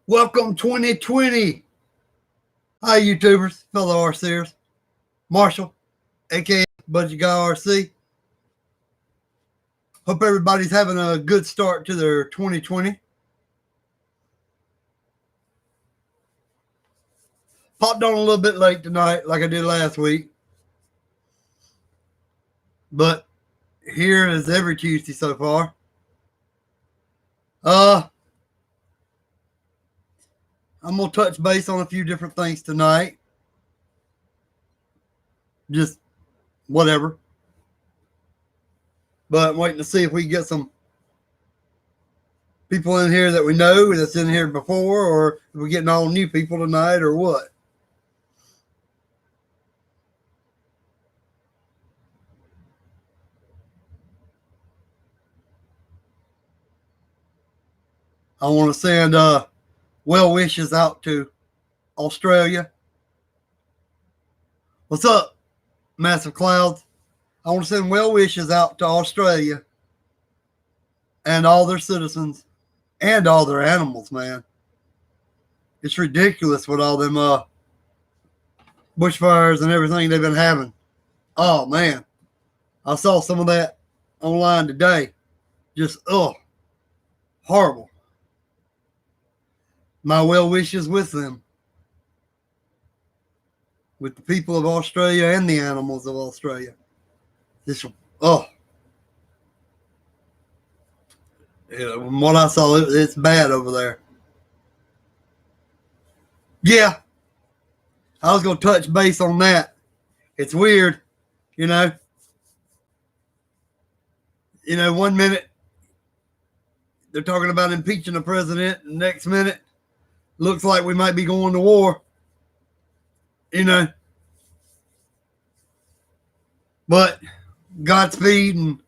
Welcome 2020. Hi, YouTubers, fellow RCers. Marshall, aka Budget Guy RC. Hope everybody's having a good start to their 2020. Popped on a little bit late tonight, like I did last week. But here is every Tuesday so far. I'm going to touch base on a few different things tonight. Just whatever. But I'm waiting to see if we can get some people in here that we know that's in here before, or if we're getting all new people tonight, or what. I want to send well wishes out to Australia. What's up, Massive Clouds? I want to send well wishes out to Australia and all their citizens and all their animals, man. It's ridiculous with all them bushfires and everything they've been having. Oh, man. I saw some of that online today. Just, horrible. My well wishes with them. With the people of Australia and the animals of Australia. This, yeah, from what I saw, it's bad over there. Yeah, I was going to touch base on that. It's weird, you know. 1 minute they're talking about impeaching the president, and next minute looks like we might be going to war. But Godspeed, and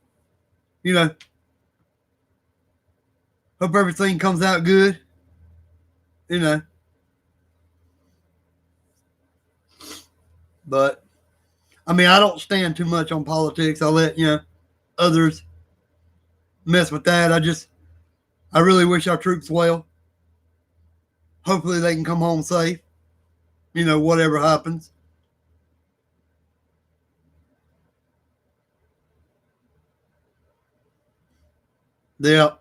hope everything comes out good. But I mean, I don't stand too much on politics. I let others mess with that. I really wish our troops well. Hopefully they can come home safe. Whatever happens. Yeah.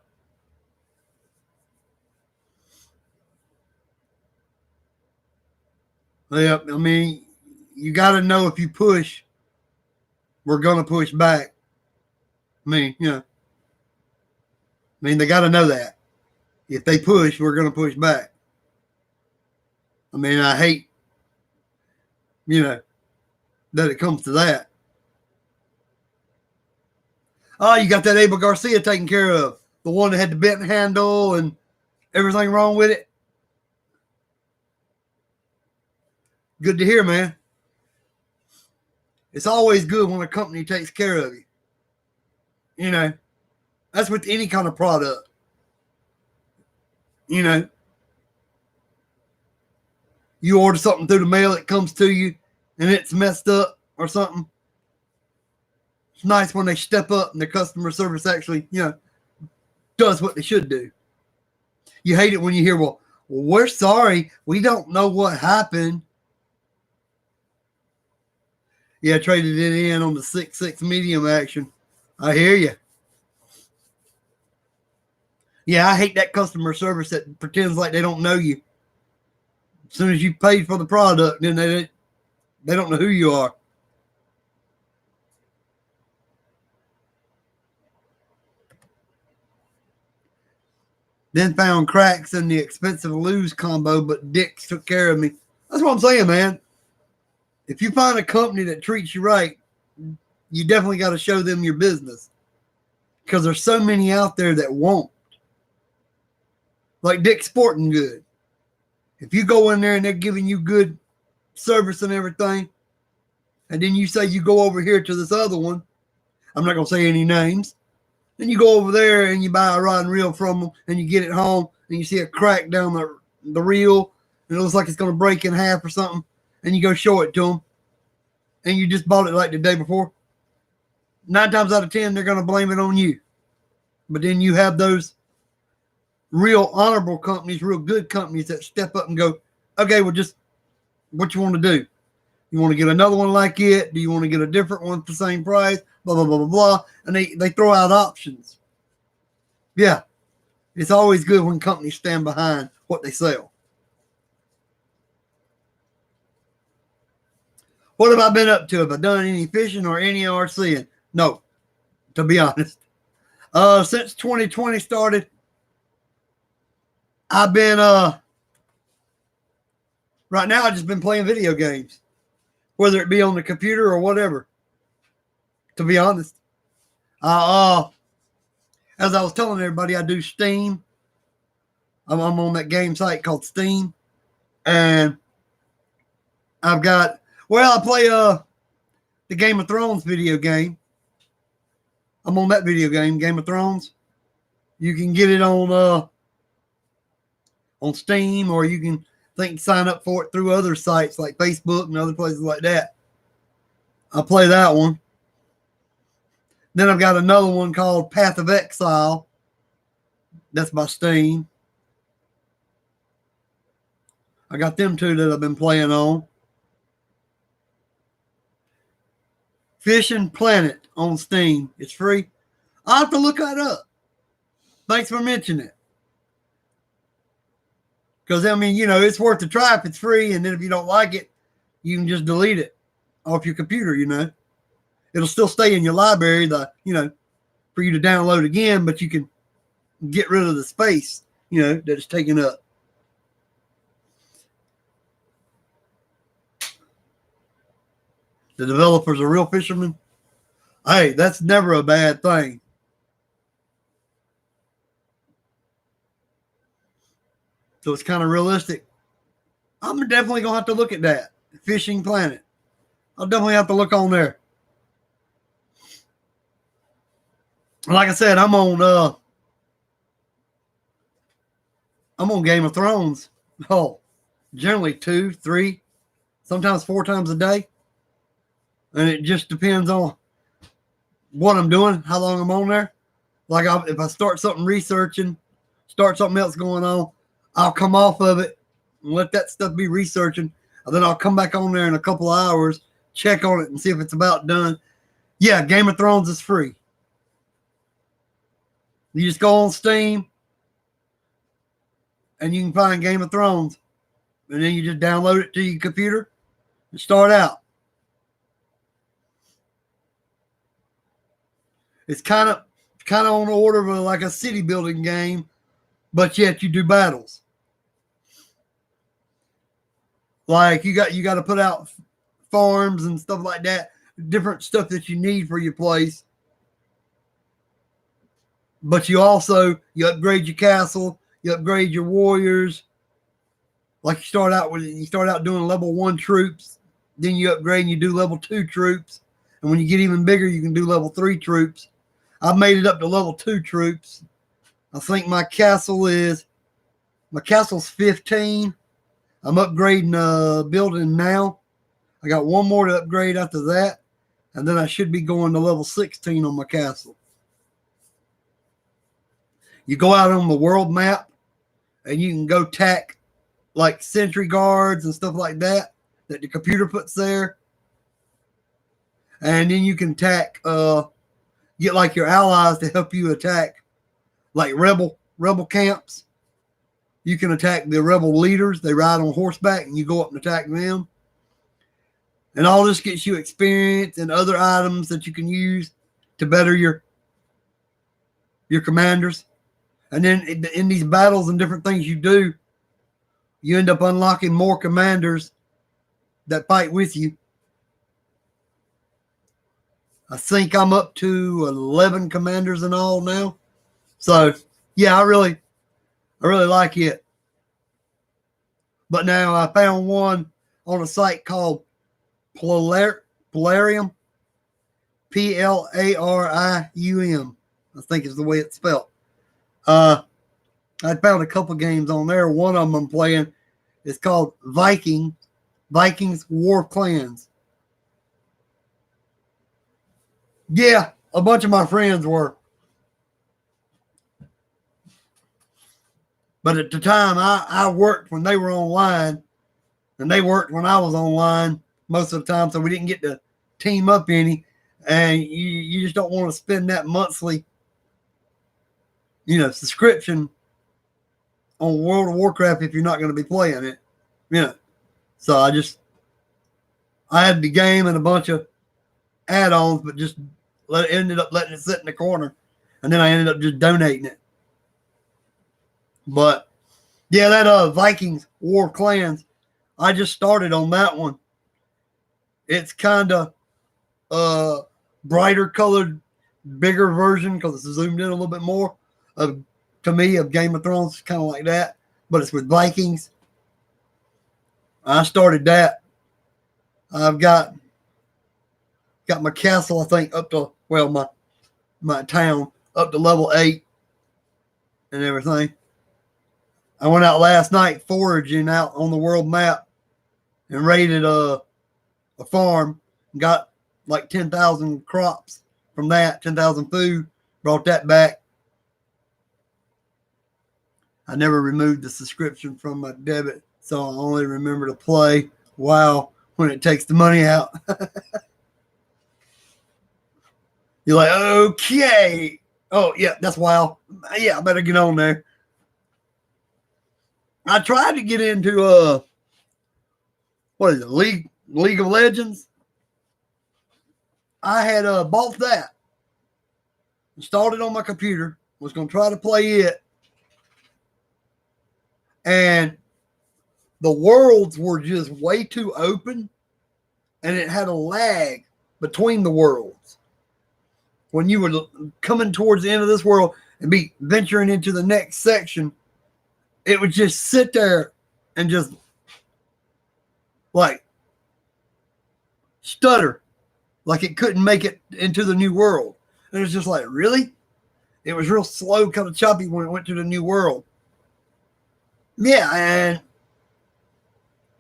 Yeah. I mean, you got to know if you push, we're going to push back. I mean, they got to know that. If they push, we're going to push back. I mean, I hate, that it comes to that. Oh, you got that Abel Garcia taken care of. The one that had the bent handle and everything wrong with it. Good to hear, man. It's always good when a company takes care of you. That's with any kind of product. You order something through the mail, it comes to you, and it's messed up or something. It's nice when they step up and the customer service actually, does what they should do. You hate it when you hear, well, we're sorry. We don't know what happened. Yeah, traded it in on the 6.6 medium action. I hear you. Yeah, I hate that customer service that pretends like they don't know you. As soon as you paid for the product, then they don't know who you are. Then found cracks in the expensive lose combo, but Dick's took care of me. That's what I'm saying, man. If you find a company that treats you right, you definitely got to show them your business. Because there's so many out there that won't. Like Dick's Sporting Good. If you go in there and they're giving you good service and everything, and then you say you go over here to this other one, I'm not going to say any names, then you go over there and you buy a rod and reel from them, and you get it home, and you see a crack down the reel, and it looks like it's going to break in half or something, and you go show it to them, and you just bought it like the day before. 9 times out of 10, they're going to blame it on you. But then you have those real honorable companies, real good companies that step up and go, okay, well, just what you want to do. You want to get another one like it? Do you want to get a different one at the same price? Blah, blah, blah, blah, blah. And they throw out options. Yeah. It's always good when companies stand behind what they sell. What have I been up to? Have I done any fishing or any RCing? No, to be honest. Since 2020 started, I've been right now I've just been playing video games, whether it be on the computer or whatever. To be honest, as I was telling everybody, I do Steam. I'm on that game site called Steam, and I've got I play the Game of Thrones video game. I'm on that video game, Game of Thrones. You can get it on Steam, or you can sign up for it through other sites like Facebook and other places like that. I play that one. Then I've got another one called Path of Exile. That's by Steam. I got them two that I've been playing on. Fishing Planet on Steam. It's free. I'll have to look that up. Thanks for mentioning it. Because, I mean, it's worth the try if it's free. And then if you don't like it, you can just delete it off your computer, It'll still stay in your library, for you to download again, but you can get rid of the space, that it's taken up. The developers are real fishermen. Hey, that's never a bad thing. So it's kind of realistic. I'm definitely going to have to look at that. Fishing Planet. I'll definitely have to look on there. Like I said, I'm on Game of Thrones. Generally 2, 3, sometimes 4 times a day. And it just depends on what I'm doing, how long I'm on there. Like if I start something researching, start something else going on, I'll come off of it and let that stuff be researching. And then I'll come back on there in a couple of hours, check on it and see if it's about done. Yeah, Game of Thrones is free. You just go on Steam and you can find Game of Thrones. And then you just download it to your computer and start out. It's kind of on the order of like a city building game, but yet you do battles. Like you got to put out farms and stuff like that, different stuff that you need for your place. But you upgrade your castle, you upgrade your warriors. Like you start out doing level 1 troops, then you upgrade and you do level 2 troops. And when you get even bigger, you can do level 3 troops. I've made it up to level 2 troops. I think my castle's 15. I'm upgrading building now. I got one more to upgrade after that. And then I should be going to level 16 on my castle. You go out on the world map and you can go tack like sentry guards and stuff like that the computer puts there. And then you can tack, get like your allies to help you attack like rebel camps. You can attack the rebel leaders. They ride on horseback and you go up and attack them. And all this gets you experience and other items that you can use to better your commanders. And then in these battles and different things you do, you end up unlocking more commanders that fight with you. I think I'm up to 11 commanders in all now. So, yeah, I really like it. But now I found one on a site called Plarium, Plarium, I think is the way it's spelled. I found a couple games on there. One of them I'm playing is called Vikings War of Clans. Yeah, a bunch of my friends were. But at the time, I worked when they were online, and they worked when I was online most of the time, so we didn't get to team up any. And you just don't want to spend that monthly, subscription on World of Warcraft if you're not going to be playing it. So I had the game and a bunch of add-ons, but just ended up letting it sit in the corner, and then I ended up just donating it. But yeah, that Vikings War Clans, I just started on that one. It's kind of brighter colored, bigger version because it's zoomed in a little bit more of Game of Thrones, kind of like that, but it's with Vikings. I started that. I've got my castle, I think, up to my town up to level 8 and everything. I went out last night foraging out on the world map and raided a farm. Got like 10,000 crops from that, 10,000 food. Brought that back. I never removed the subscription from my debit, so I only remember to play WoW when it takes the money out. You're like, okay. Oh, yeah, that's WoW. Yeah, I better get on there. I tried to get into what is it, League of Legends. I had bought that, installed it on my computer, was going to try to play it, and the worlds were just way too open, and it had a lag between the worlds. When you were coming towards the end of this world and be venturing into the next section, it would just sit there and just like stutter, like it couldn't make it into the new world. And it was just like, really? It was real slow, kind of choppy when it went to the new world. Yeah, and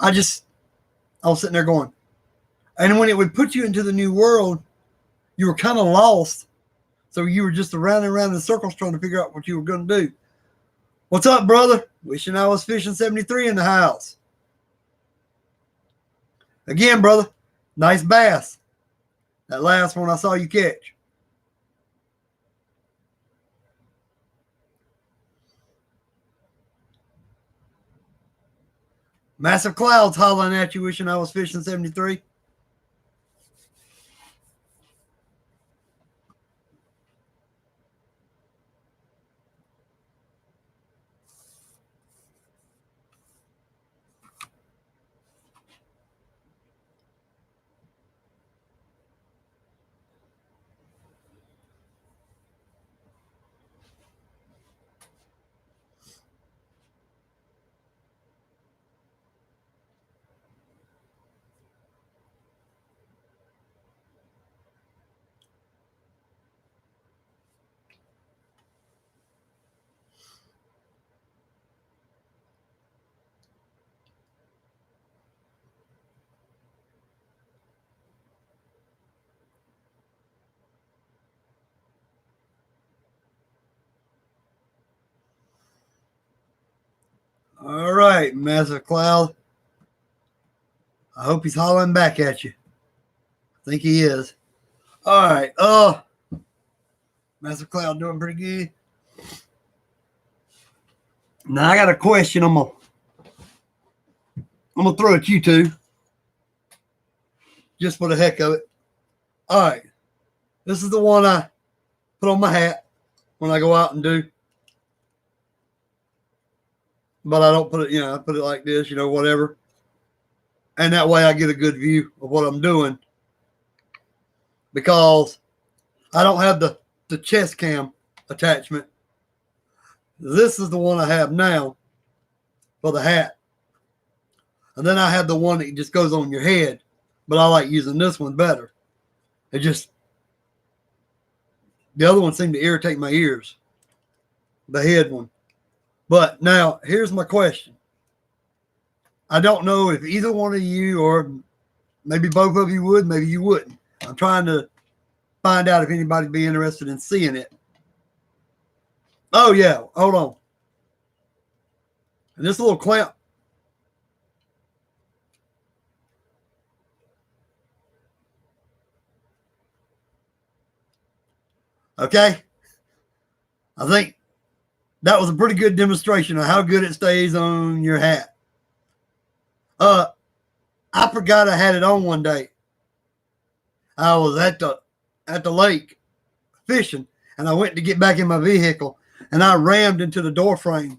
I was sitting there going, and when it would put you into the new world, you were kind of lost. So you were just around and around in circles trying to figure out what you were going to do. What's up, brother? Wishing I was fishing 73 in the house. Again, brother, nice bass. That last one I saw you catch. Massive clouds hollering at you, wishing I was fishing 73. All right, massive cloud. I hope he's hollering back at you. I think he is. All right. Massive cloud doing pretty good. Now I got a question. I'm gonna throw at you two, just for the heck of it. All right. This is the one I put on my hat when I go out and do. But I don't put it, I put it like this, whatever. And that way I get a good view of what I'm doing. Because I don't have the chest cam attachment. This is the one I have now for the hat. And then I have the one that just goes on your head. But I like using this one better. The other one seemed to irritate my ears. The head one. But now, here's my question. I don't know if either one of you, or maybe both of you would, maybe you wouldn't. I'm trying to find out if anybody'd be interested in seeing it. Oh, yeah. Hold on. And this little clamp, okay, I think that was a pretty good demonstration of how good it stays on your hat. I forgot I had it on one day. I was at the lake fishing, and I went to get back in my vehicle, and I rammed into the door frame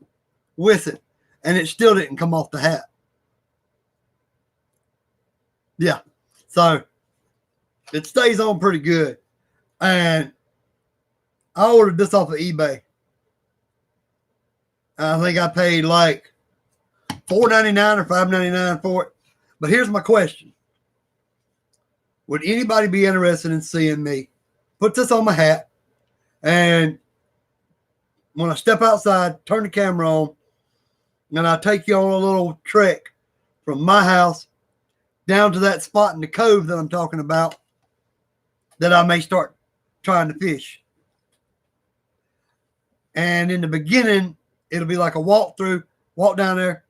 with it, and it still didn't come off the hat. Yeah, so it stays on pretty good. And I ordered this off of eBay. I think I paid like $4.99 or $5.99 for it. But here's my question. Would anybody be interested in seeing me put this on my hat, and when I step outside, turn the camera on, and I take you on a little trek from my house down to that spot in the cove that I'm talking about that I may start trying to fish? And in the beginning, it'll be like a walkthrough, walk down there,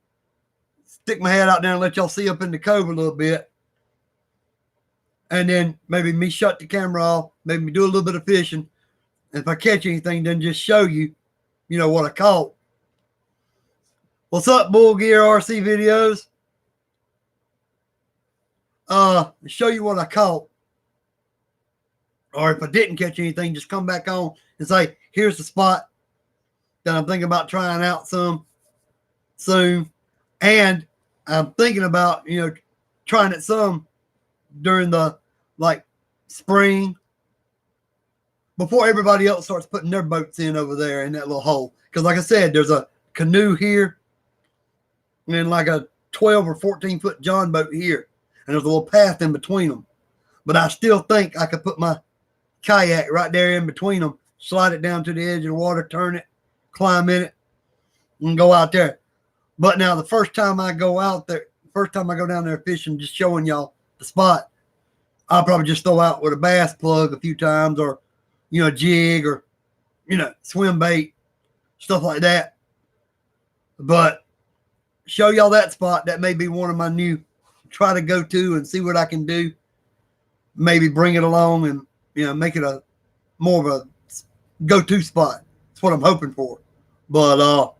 stick my head out there and let y'all see up in the cove a little bit. And then maybe me shut the camera off, maybe me do a little bit of fishing. And if I catch anything, then just show you, what I caught. What's up, Bull Gear RC videos? Show you what I caught. Or if I didn't catch anything, just come back on and say, here's the spot that I'm thinking about trying out some soon. And I'm thinking about, trying it some during the spring before everybody else starts putting their boats in over there in that little hole. Because like I said, there's a canoe here and like a 12 or 14 foot John boat here. And there's a little path in between them. But I still think I could put my kayak right there in between them, slide it down to the edge of the water, turn it, climb in it, and go out there. But now the first time I go down there fishing, just showing y'all the spot, I'll probably just throw out with a bass plug a few times, or, a jig, or, swim bait, stuff like that. But show y'all that spot. That may be one of my new try to go to and see what I can do. Maybe bring it along and, make it a more of a go-to spot. That's what I'm hoping for. But I'll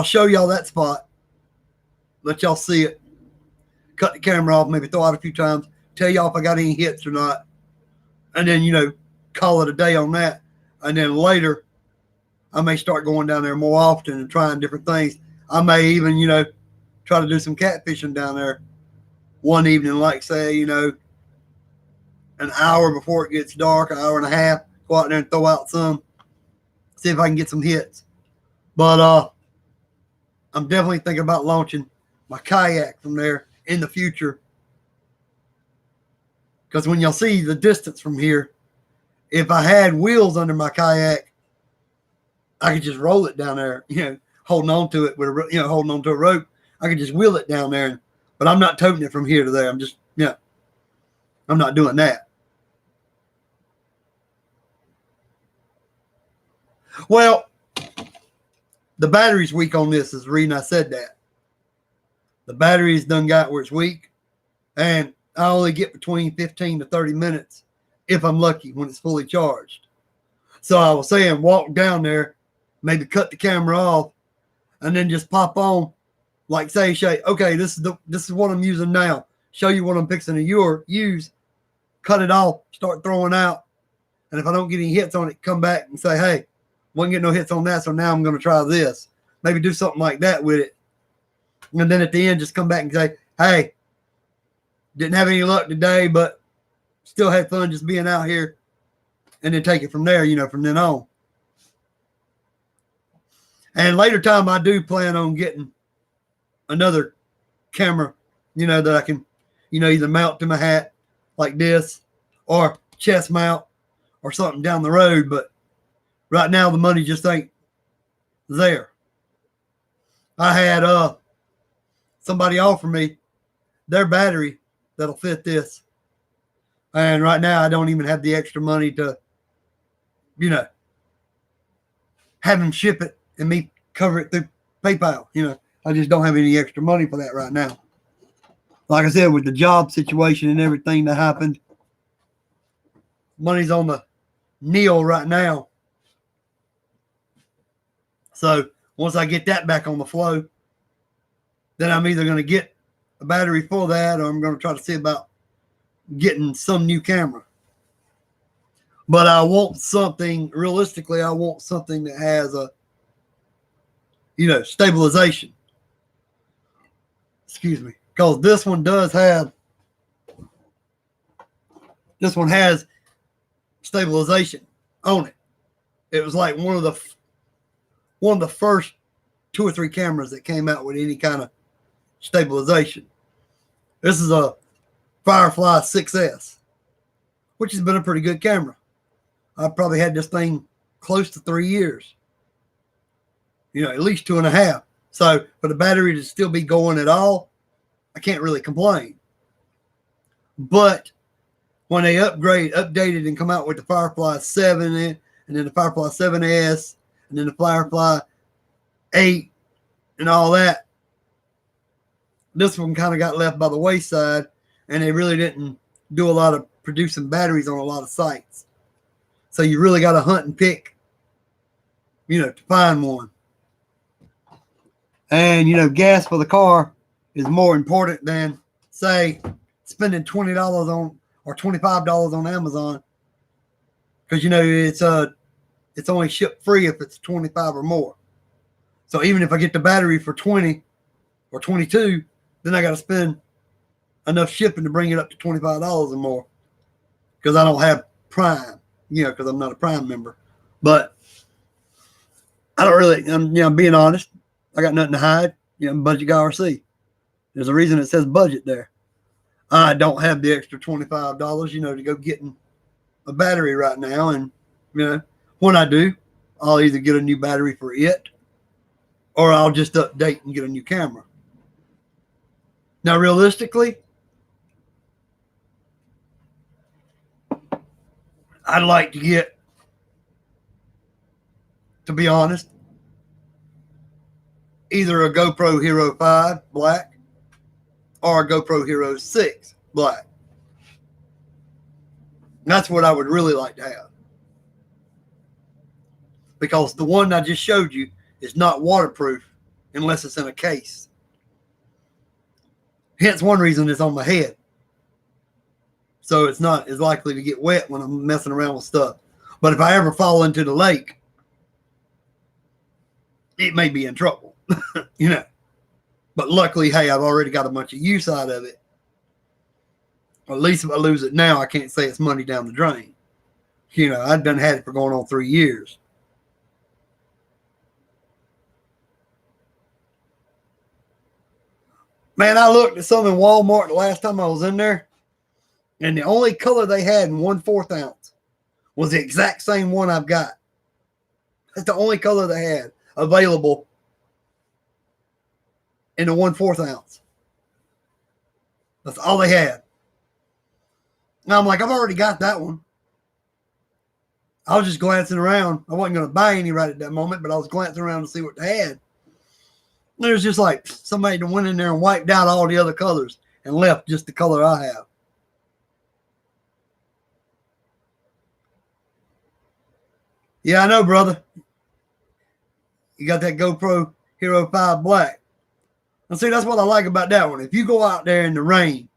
show y'all that spot. Let y'all see it. Cut the camera off, maybe throw out a few times. Tell y'all if I got any hits or not. And then, call it a day on that. And then later, I may start going down there more often and trying different things. I may even, try to do some catfishing down there one evening, like say, an hour before it gets dark, an hour and a half, go out there and throw out some, see if I can get some hits. But I'm definitely thinking about launching my kayak from there in the future. Because when y'all see the distance from here, if I had wheels under my kayak, I could just roll it down there, holding on to it with holding on to a rope. I could just wheel it down there. But I'm not toting it from here to there. I'm just, I'm not doing that. Well, the battery's weak on this is the reason I said that. The battery's done got where it's weak, and I only get between 15 to 30 minutes if I'm lucky when it's fully charged. So I was saying walk down there, maybe cut the camera off, and then just pop on. Like say, okay, this is what I'm using now. Show you what I'm fixing to use. Cut it off, start throwing out. And if I don't get any hits on it, come back and say, hey, wasn't getting no hits on that, so now I'm going to try this. Maybe do something like that with it. And then at the end, just come back and say, hey, didn't have any luck today, but still had fun just being out here. And then take it from there, from then on. And later time, I do plan on getting another camera, that I can, either mount to my hat like this or chest mount or something down the road. But right now, the money just ain't there. I had somebody offer me their battery that'll fit this. And right now, I don't even have the extra money to, have them ship it and me cover it through PayPal. You know, I just don't have any extra money for that right now. Like I said, with the job situation and everything that happened, money's on the nil right now. So once I get that back on the flow, then I'm either going to get a battery for that, or I'm going to try to see about getting some new camera. But I want something, realistically, I want something that has a, you know, stabilization. Excuse me. Because this one does have, this one has stabilization on it. It was like one of the first 2 or 3 cameras that came out with any kind of stabilization. This is a Firefly 6S, which has been a pretty good camera. I've probably had this thing close to 3 years. You know, at least 2.5. So for the battery to still be going at all, I can't really complain. But when they updated and come out with the Firefly 7 and then the Firefly 7S and then the Firefly 8 and all that, this one kind of got left by the wayside, and they really didn't do a lot of producing batteries on a lot of sites. So you really got to hunt and pick, you know, to find one. And, you know, gas for the car is more important than, say, spending $20 on or $25 on Amazon. Because, you know, it's only ship free if it's 25 or more. So even if I get the battery for 20 or 22, then I got to spend enough shipping to bring it up to $25 or more. Because I don't have Prime, you know, because I'm not a Prime member. But I don't really, I'm being honest. I got nothing to hide. You know, budget guy RC. There's a reason it says budget there. I don't have the extra $25, you know, to go getting a battery right now. And, you know, when I do, I'll either get a new battery for it or I'll just update and get a new camera. Now, realistically, I'd like to get, to be honest, either a GoPro Hero 5 Black or a GoPro Hero 6 Black. And that's what I would really like to have. Because the one I just showed you is not waterproof unless it's in a case. Hence one reason it's on my head. So it's not as likely to get wet when I'm messing around with stuff. But if I ever fall into the lake, it may be in trouble, you know. But luckily, hey, I've already got a bunch of use out of it. At least if I lose it now, I can't say it's money down the drain. You know, I've done had it for going on 3 years. Man, I looked at some in Walmart the last time I was in there, and the only color they had in 1/4 ounce was the exact same one I've got. That's the only color they had available in the 1/4 ounce. That's all they had. Now I'm like, I've already got that one. I was just glancing around. I wasn't going to buy any right at that moment, but I was glancing around to see what they had. There's just like somebody that went in there and wiped out all the other colors and left just the color I have. Yeah, I know, brother. You got that GoPro Hero 5 Black. And see, that's what I like about that one. If you go out there in the rain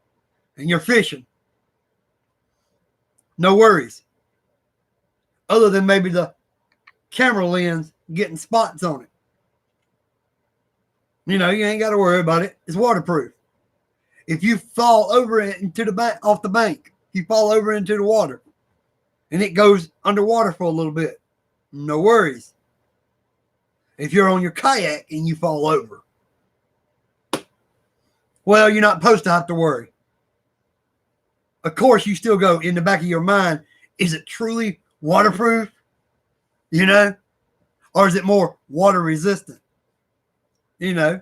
and you're fishing, no worries. Other than maybe the camera lens getting spots on it. You know, you ain't got to worry about it. It's waterproof. If you fall over into the bank, off the bank, you fall over into the water and it goes underwater for a little bit, no worries. If you're on your kayak and you fall over, well, you're not supposed to have to worry. Of course, you still go in the back of your mind, is it truly waterproof? You know? Or is it more water resistant? You know?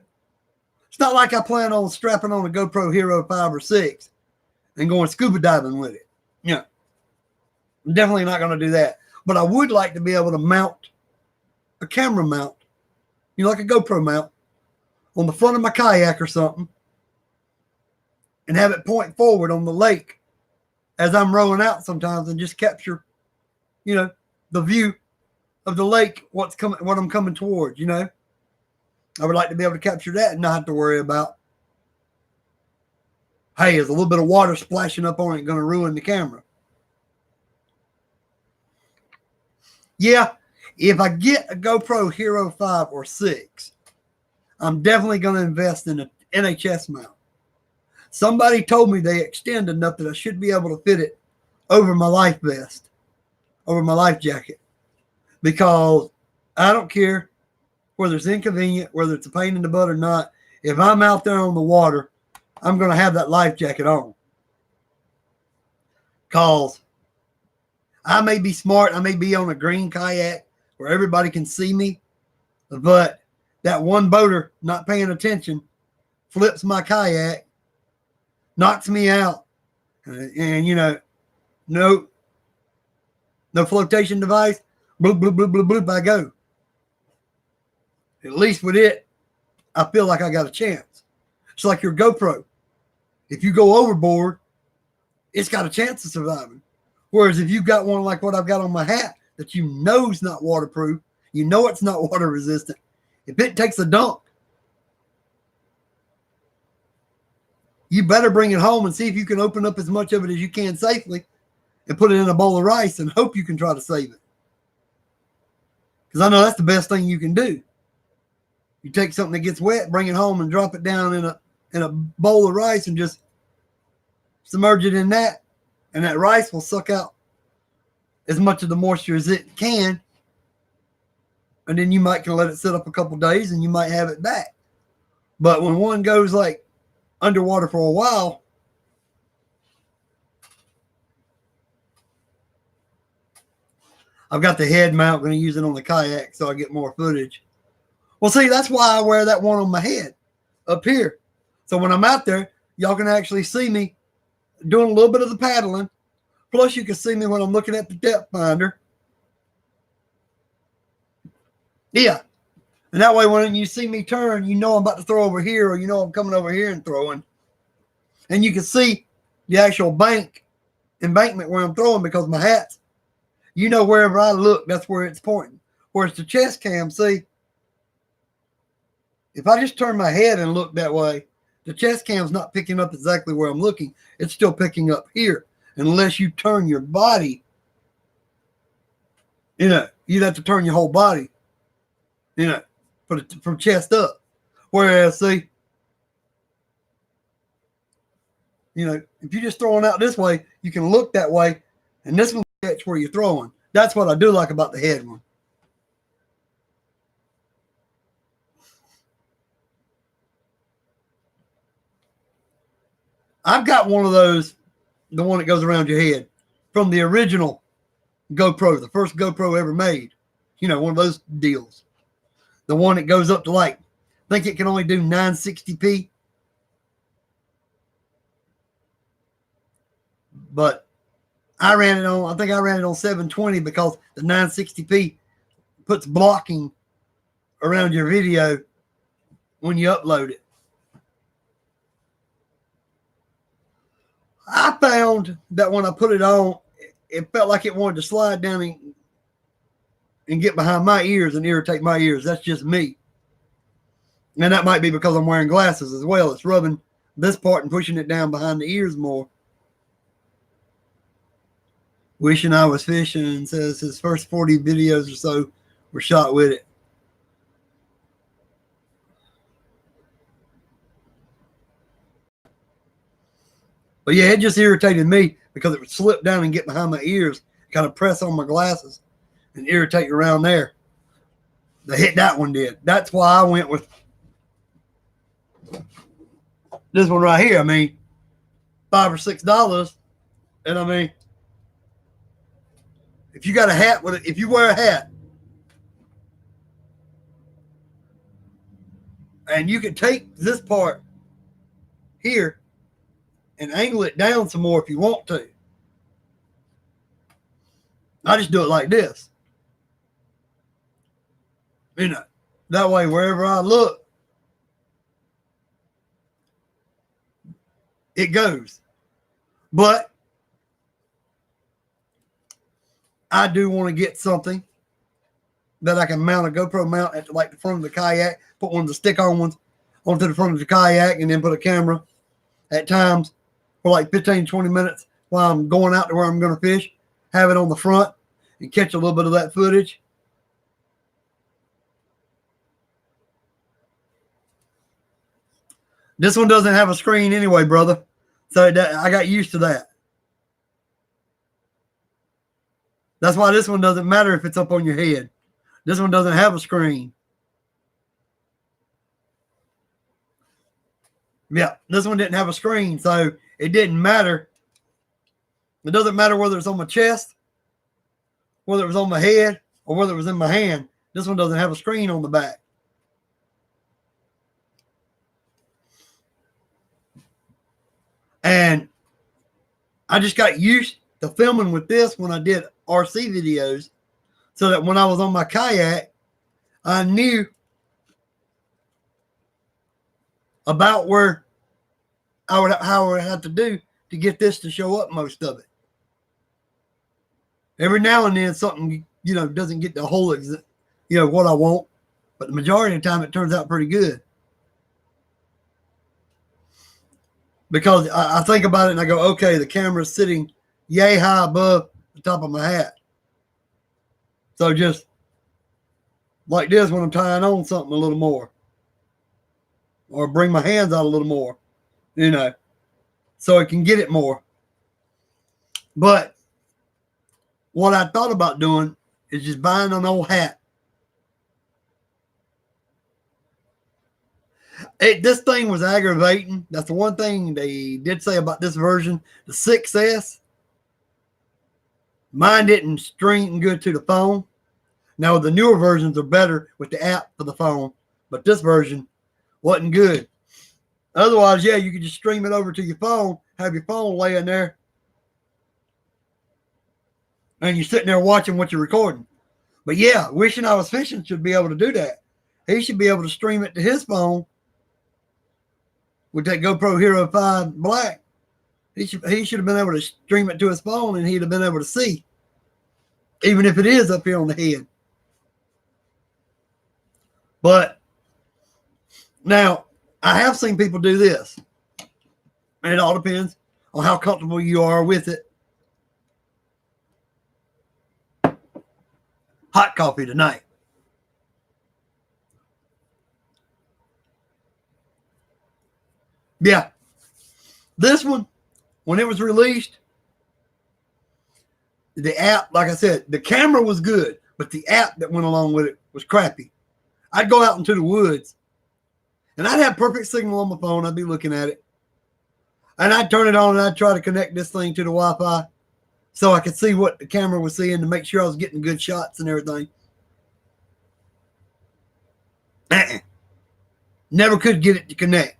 It's not like I plan on strapping on a GoPro Hero 5 or 6 and going scuba diving with it. Yeah. I'm definitely not going to do that. But I would like to be able to mount a camera mount, you know, like a GoPro mount on the front of my kayak or something and have it point forward on the lake as I'm rowing out sometimes and just capture, the view of the lake, what I'm coming towards, I would like to be able to capture that and not have to worry about, hey, is a little bit of water splashing up on it going to ruin the camera? Yeah, if I get a GoPro Hero 5 or 6, I'm definitely going to invest in an NHS mount. Somebody told me they extend enough that I should be able to fit it over my life vest, over my life jacket, because I don't care whether it's inconvenient, whether it's a pain in the butt or not. If I'm out there on the water, I'm going to have that life jacket on. Because I may be smart, I may be on a green kayak where everybody can see me, but that one boater not paying attention flips my kayak, knocks me out, and no flotation device, bloop, bloop, bloop, bloop, bloop, I go. At least with it, I feel like I got a chance. It's like your GoPro. If you go overboard, it's got a chance of surviving. Whereas if you've got one like what I've got on my hat that you know is not waterproof, you know it's not water resistant, if it takes a dunk, you better bring it home and see if you can open up as much of it as you can safely and put it in a bowl of rice and hope you can try to save it. Because I know that's the best thing you can do. You take something that gets wet, bring it home and drop it down in a bowl of rice and just submerge it in that. And that rice will suck out as much of the moisture as it can. And then you might can let it sit up a couple days and you might have it back. But when one goes like underwater for a while, I've got the head mount, going to use it on the kayak so I get more footage. Well, see, that's why I wear that one on my head up here. So when I'm out there, y'all can actually see me doing a little bit of the paddling. Plus, you can see me when I'm looking at the depth finder. Yeah. And that way, when you see me turn, you know I'm about to throw over here, or you know I'm coming over here and throwing. And you can see the actual embankment where I'm throwing because my hat's, wherever I look, that's where it's pointing. Whereas the chest cam, see, if I just turn my head and look that way, the chest cam's not picking up exactly where I'm looking. It's still picking up here. Unless you turn your body, you'd have to turn your whole body, put it from chest up. Whereas, see, if you're just throwing out this way, you can look that way, and this one catch where you're throwing. That's what I do like about the head one. I've got one of those, the one that goes around your head, from the original GoPro, the first GoPro ever made. One of those deals. The one that goes up to I think it can only do 960p. But I think I ran it on 720 because the 960p puts blocking around your video when you upload it. I found that when I put it on, it felt like it wanted to slide down and get behind my ears and irritate my ears. That's just me. And that might be because I'm wearing glasses as well. It's rubbing this part and pushing it down behind the ears more. Wishing I was fishing, says his first 40 videos or so were shot with it. But yeah, it just irritated me because it would slip down and get behind my ears, kind of press on my glasses and irritate around there. That one did. That's why I went with this one right here. I mean, $5 or $6. And I mean, if you got a hat with it, if you wear a hat and you can take this part here and angle it down some more if you want to. I just do it like this. That way, wherever I look, it goes. But I do want to get something that I can mount a GoPro mount at like the front of the kayak, put one of the stick-on ones onto the front of the kayak, and then put a camera at times for like 15, 20 minutes while I'm going out to where I'm going to fish, have it on the front and catch a little bit of that footage. This one doesn't have a screen anyway, brother. So I got used to that. That's why this one doesn't matter if it's up on your head. This one doesn't have a screen. Yeah, this one didn't have a screen, so it didn't matter. It doesn't matter whether it's on my chest, whether it was on my head, or whether it was in my hand. This one doesn't have a screen on the back. And I just got used to filming with this when I did RC videos, so that when I was on my kayak, I knew about where how I would have to do to get this to show up most of it. Every now and then something, doesn't get the whole, what I want, but the majority of the time it turns out pretty good. Because I think about it and I go, okay, the camera's sitting yay high above the top of my hat. So just like this when I'm tying on something a little more. Or bring my hands out a little more, so I can get it more. But what I thought about doing is just buying an old hat. This thing was aggravating. That's the one thing they did say about this version, the 6S. Mine didn't stream good to the phone. Now, the newer versions are better with the app for the phone, but this version wasn't good. Otherwise, yeah, you could just stream it over to your phone, have your phone laying there, and you're sitting there watching what you're recording. But yeah, Wishing I Was Fishing should be able to do that. He should be able to stream it to his phone with that GoPro Hero 5 Black. He should have been able to stream it to his phone, and he'd have been able to see, even if it is up here on the head. But now, I have seen people do this. And it all depends on how comfortable you are with it. Hot coffee tonight. Yeah. This one, when it was released, the app, like I said, the camera was good, but the app that went along with it was crappy. I'd go out into the woods, and I'd have perfect signal on my phone. I'd be looking at it. And I'd turn it on, and I'd try to connect this thing to the Wi-Fi so I could see what the camera was seeing to make sure I was getting good shots and everything. Never could get it to connect.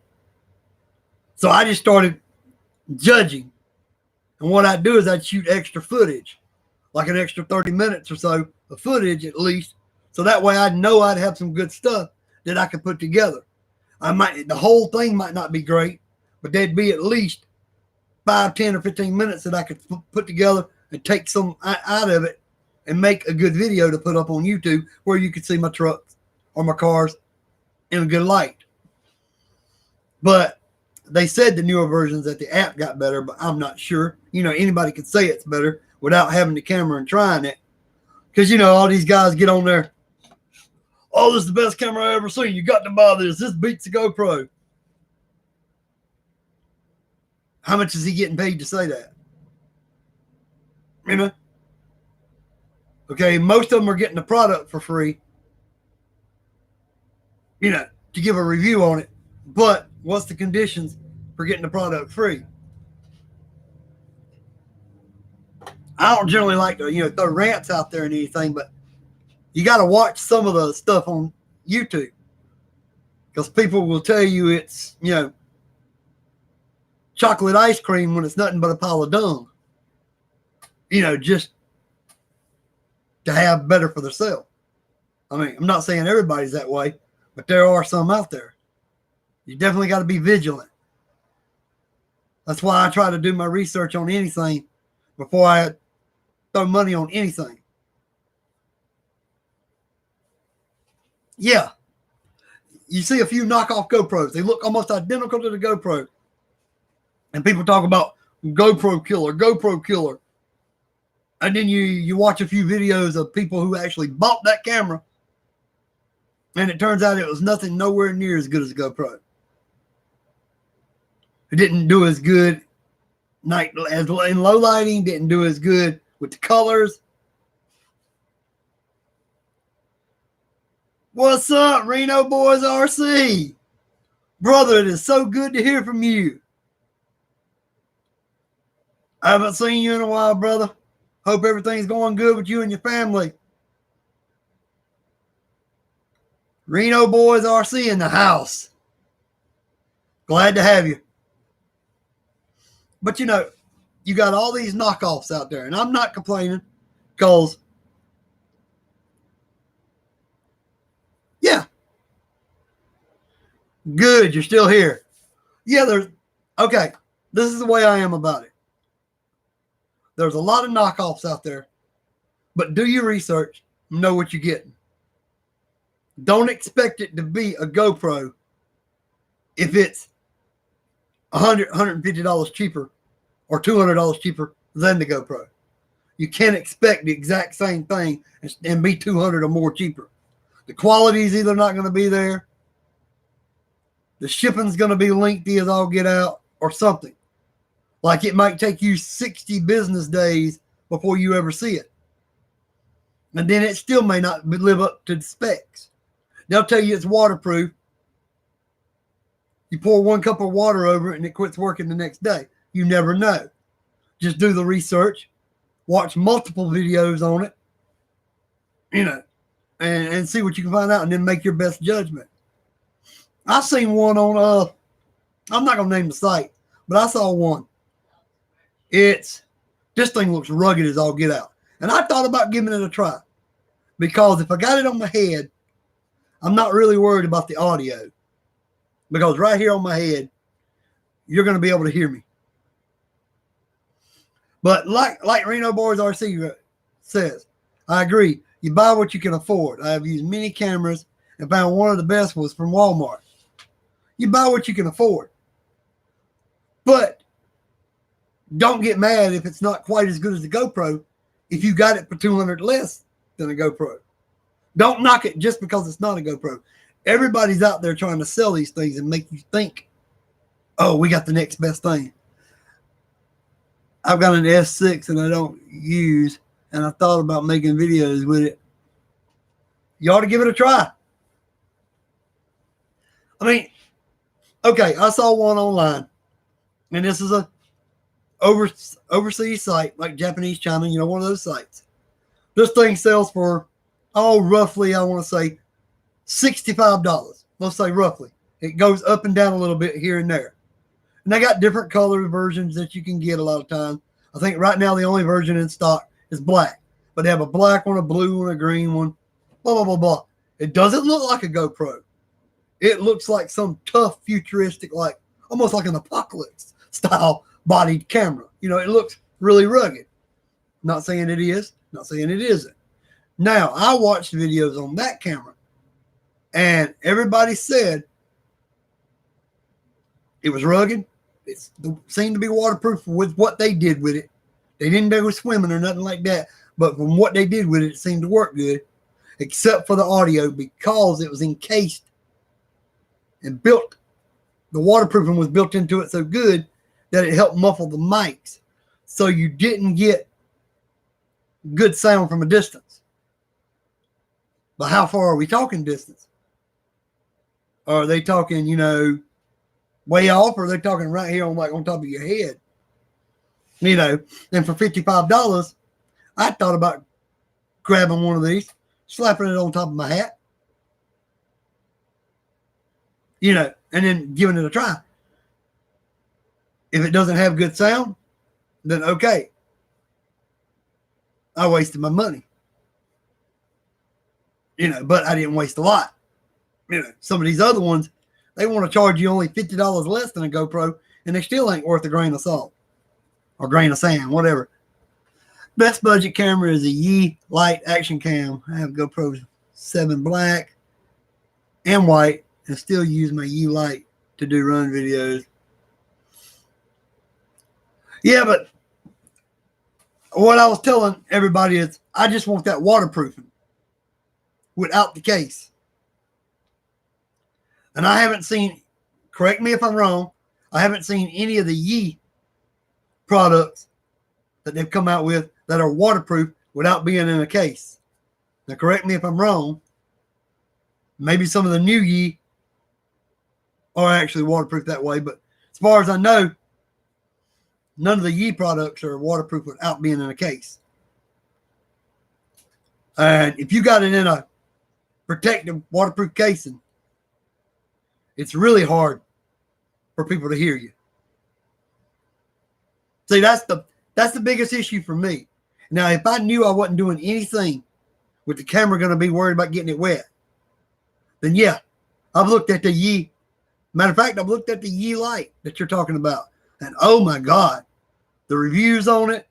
So I just started judging. And what I'd do is I'd shoot extra footage, like an extra 30 minutes or so of footage at least. So that way I'd know I'd have some good stuff that I could put together. The whole thing might not be great, but there'd be at least 5, 10, or 15 minutes that I could put together and take some out of it and make a good video to put up on YouTube where you could see my trucks or my cars in a good light. But they said the newer versions that the app got better, but I'm not sure. Anybody could say it's better without having the camera and trying it. Because, all these guys get on there. Oh, this is the best camera I ever seen. You got to buy this. This beats the GoPro. How much is he getting paid to say that? Okay, most of them are getting the product for free. To give a review on it. But what's the conditions for getting the product free? I don't generally like to, throw rants out there and anything, but you got to watch some of the stuff on YouTube because people will tell you it's, chocolate ice cream when it's nothing but a pile of dung, just to have better for themselves. I mean, I'm not saying everybody's that way, but there are some out there. You definitely got to be vigilant. That's why I try to do my research on anything before I throw money on anything. Yeah. You see a few knockoff GoPros. They look almost identical to the GoPro. And people talk about GoPro killer, GoPro killer. And then you watch a few videos of people who actually bought that camera. And it turns out it was nothing nowhere near as good as a GoPro. It didn't do as good as in low lighting, didn't do as good with the colors. What's up, Reno Boys RC? Brother, it is so good to hear from you. I haven't seen you in a while, brother. Hope everything's going good with you and your family. Reno Boys RC in the house. Glad to have you. But you know, you got all these knockoffs out there, and I'm not complaining because, yeah, good, you're still here. Yeah, okay, this is the way I am about it. There's a lot of knockoffs out there, but do your research, know what you're getting. Don't expect it to be a GoPro if it's $100, $150 cheaper or $200 cheaper than the GoPro. You can't expect the exact same thing and be $200 or more cheaper. The quality is either not going to be there, the shipping's going to be lengthy as all get out, or something. Like it might take you 60 business days before you ever see it. And then it still may not live up to the specs. They'll tell you it's waterproof. You pour 1 cup of water over it and it quits working the next day. You never know. Just do the research. Watch multiple videos on it. You know, and see what you can find out and then make your best judgment. I seen one on, I'm not going to name the site, but I saw one. This thing looks rugged as all get out. And I thought about giving it a try because if I got it on my head, I'm not really worried about the audio because right here on my head, you're going to be able to hear me. But like Reno Boys RC says, I agree. You buy what you can afford. I have used many cameras and found one of the best was from Walmart. You buy what you can afford. But don't get mad if it's not quite as good as the GoPro if you got it for $200 less than a GoPro. Don't knock it just because it's not a GoPro. Everybody's out there trying to sell these things and make you think, oh, we got the next best thing. I've got an S6 and I don't use, and I thought about making videos with it. You ought to give it a try. I mean, okay, I saw one online, and this is a overseas site like Japanese China, you know, one of those sites. This thing sells for, roughly, I want to say $65. Let's say roughly. It goes up and down a little bit here and there. And they got different color versions that you can get a lot of times. I think right now the only version in stock is black. But they have a black one, a blue one, a green one, blah, blah, blah, blah. It doesn't look like a GoPro. It looks like some tough, futuristic, like almost like an apocalypse style bodied camera. You know, it looks really rugged. Not saying it is, not saying it isn't. Now, I watched videos on that camera, and everybody said it was rugged. It seemed to be waterproof with what they did with it. They didn't go swimming or nothing like that, but from what they did with it, it seemed to work good, except for the audio because it was encased and built. The waterproofing was built into it so good that it helped muffle the mics, so you didn't get good sound from a distance. But how far are we talking distance? Are they talking, you know, way off, or are they talking right here on top of your head? You know, and for $55, I thought about grabbing one of these, slapping it on top of my hat, you know, and then giving it a try. If it doesn't have good sound, then okay. I wasted my money. You know, but I didn't waste a lot. You know, some of these other ones, they want to charge you only $50 less than a GoPro, and they still ain't worth a grain of salt or grain of sand, whatever. Best budget camera is a Yi Light Action Cam. I have GoPro 7 Black and white, and still use my Yi Light to do run videos. Yeah, but what I was telling everybody is I just want that waterproofing without the case. And I haven't seen, correct me if I'm wrong, I haven't seen any of the Yi products that they've come out with that are waterproof without being in a case. Now, correct me if I'm wrong. Maybe some of the new Yi are actually waterproof that way, but as far as I know, none of the Yi products are waterproof without being in a case. And if you got it in a protective waterproof casing, it's really hard for people to hear you. See, that's the biggest issue for me. Now, if I knew I wasn't doing anything with the camera going to be worried about getting it wet, then yeah, I've looked at the Yi. Matter of fact, I've looked at the Yi Light that you're talking about. And oh my God, the reviews on it,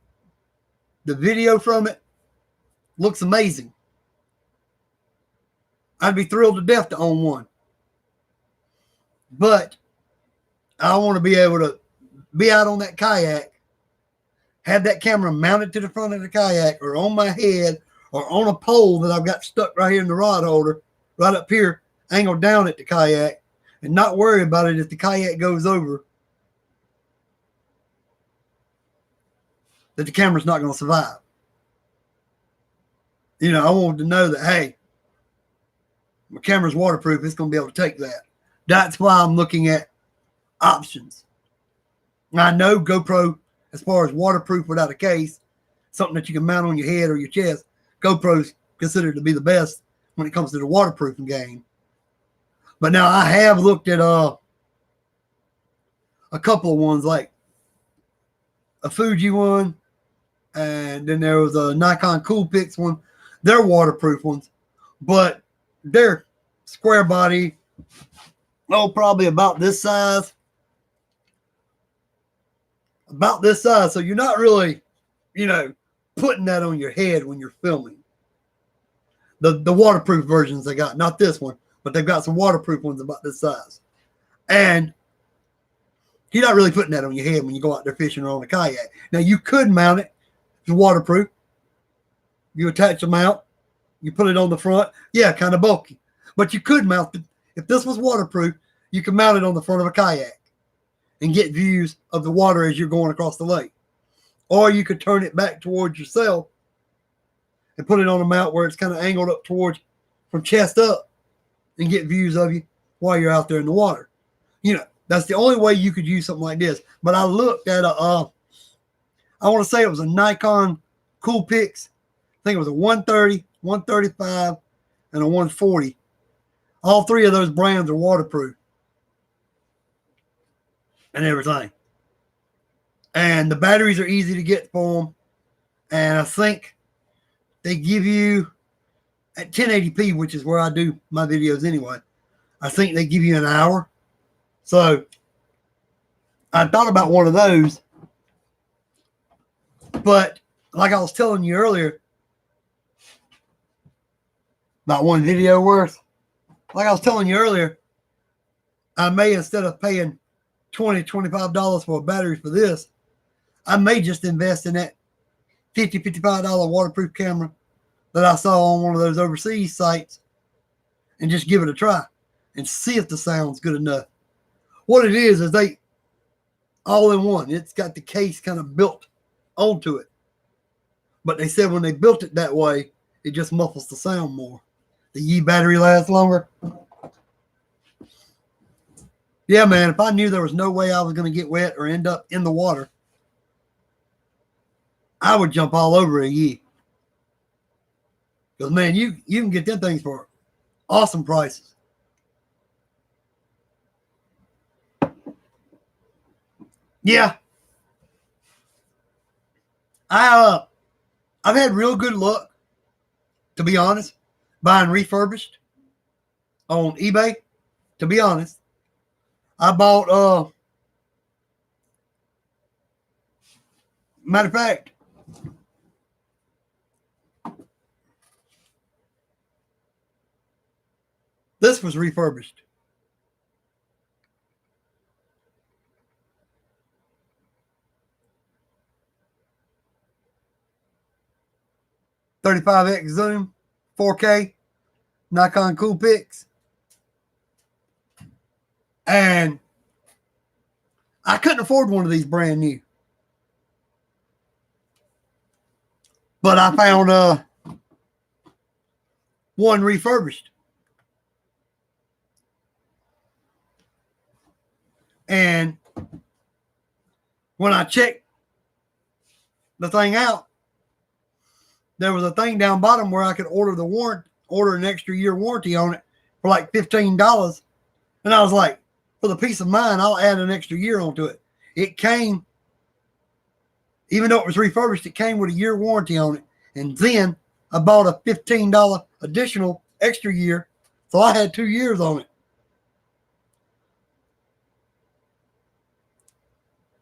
the video from it, looks amazing. I'd be thrilled to death to own one. But I want to be able to be out on that kayak, have that camera mounted to the front of the kayak or on my head or on a pole that I've got stuck right here in the rod holder, right up here, angled down at the kayak, and not worry about it if the kayak goes over, that the camera's not going to survive. You know, I wanted to know that, hey, my camera's waterproof. It's going to be able to take that. That's why I'm looking at options. I know GoPro, as far as waterproof without a case, something that you can mount on your head or your chest, GoPro's considered to be the best when it comes to the waterproofing game. But now I have looked at a couple of ones, like a Fuji one, and then there was a Nikon Coolpix one. They're waterproof ones, but they're square body, probably about this size. About this size. So you're not really, putting that on your head when you're filming. The waterproof versions they got, not this one, but they've got some waterproof ones about this size. And you're not really putting that on your head when you go out there fishing or on a kayak. Now, you could mount it. It's waterproof. You attach the mount. You put it on the front. Yeah, kind of bulky. But you could mount it. If this was waterproof, you could mount it on the front of a kayak and get views of the water as you're going across the lake. Or you could turn it back towards yourself and put it on a mount where it's kind of angled up towards, from chest up, and get views of you while you're out there in the water. That's the only way you could use something like this. But I looked at I want to say it was a Nikon Coolpix. I think it was a 130, 135, and a 140. All three of those brands are waterproof and everything. And the batteries are easy to get for them. And I think they give you, at 1080p, which is where I do my videos anyway, I think they give you an hour. So I thought about one of those. But like I was telling you earlier, about one video worth, like I was telling you earlier, I may, instead of paying $20, $25 for a battery for this, I may just invest in that $50, $55 waterproof camera that I saw on one of those overseas sites and just give it a try and see if the sound's good enough. What it is they all in one. It's got the case kind of built onto it. But they said when they built it that way, it just muffles the sound more. The Yi battery lasts longer. Yeah, man, if I knew there was no way I was going to get wet or end up in the water, I would jump all over a Yi. Because, man, you can get them things for awesome prices. Yeah. I've had real good luck, to be honest, buying refurbished on eBay. To be honest, I bought Matter of fact, this was refurbished. .35x zoom, 4K, Nikon Coolpix. And I couldn't afford one of these brand new. But I found one refurbished. And when I checked the thing out, there was a thing down bottom where I could order an extra year warranty on it for like $15. And I was like, for the peace of mind, I'll add an extra year onto it. It came, even though it was refurbished, it came with a year warranty on it. And then I bought a $15 additional extra year. So I had 2 years on it.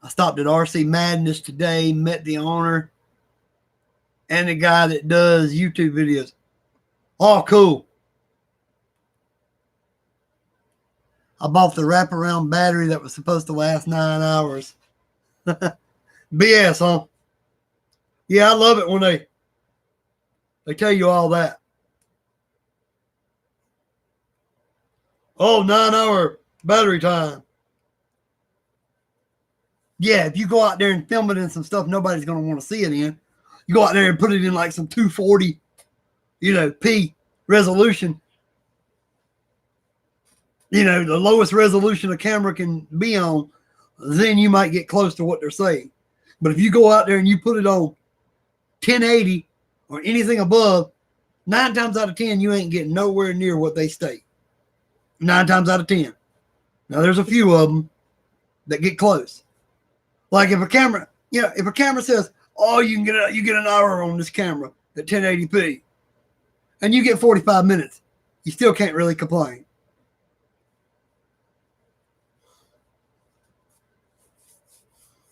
I stopped at RC Madness today, met the owner and the guy that does YouTube videos. All cool. I bought the wraparound battery that was supposed to last 9 hours. BS, huh? Yeah, I love it when they tell you all that. Oh, 9-hour battery time. Yeah, if you go out there and film it in some stuff nobody's going to want to see it in, you go out there and put it in like some 240, P resolution. The lowest resolution a camera can be on, then you might get close to what they're saying. But if you go out there and you put it on 1080 or anything above, 9 times out of 10, you ain't getting nowhere near what they state. 9 times out of 10. Now, there's a few of them that get close. Like if a camera says, oh, you get an hour on this camera at 1080p, and you get 45 minutes, you still can't really complain.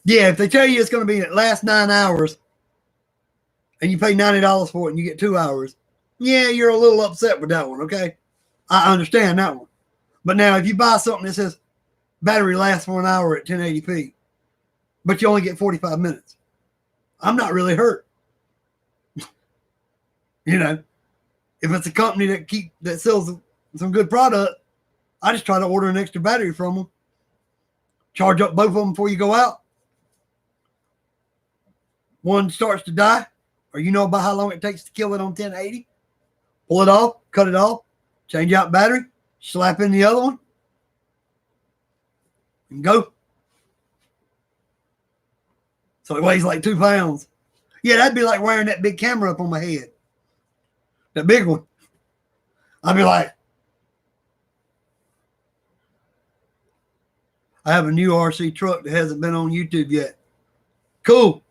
Yeah, if they tell you it's going to be at last 9 hours, and you pay $90 for it and you get 2 hours, yeah, you're a little upset with that one, okay? I understand that one. But now if you buy something that says battery lasts for an hour at 1080p, but you only get 45 minutes, I'm not really hurt. If it's a company that sells some good product, I just try to order an extra battery from them. Charge up both of them before you go out. One starts to die, or about how long it takes to kill it on 1080. Pull it off, cut it off, change out battery, slap in the other one, and go. So it weighs like 2 pounds. Yeah, that'd be like wearing that big camera up on my head. That big one. I'd be like, I have a new RC truck that hasn't been on YouTube yet. Cool.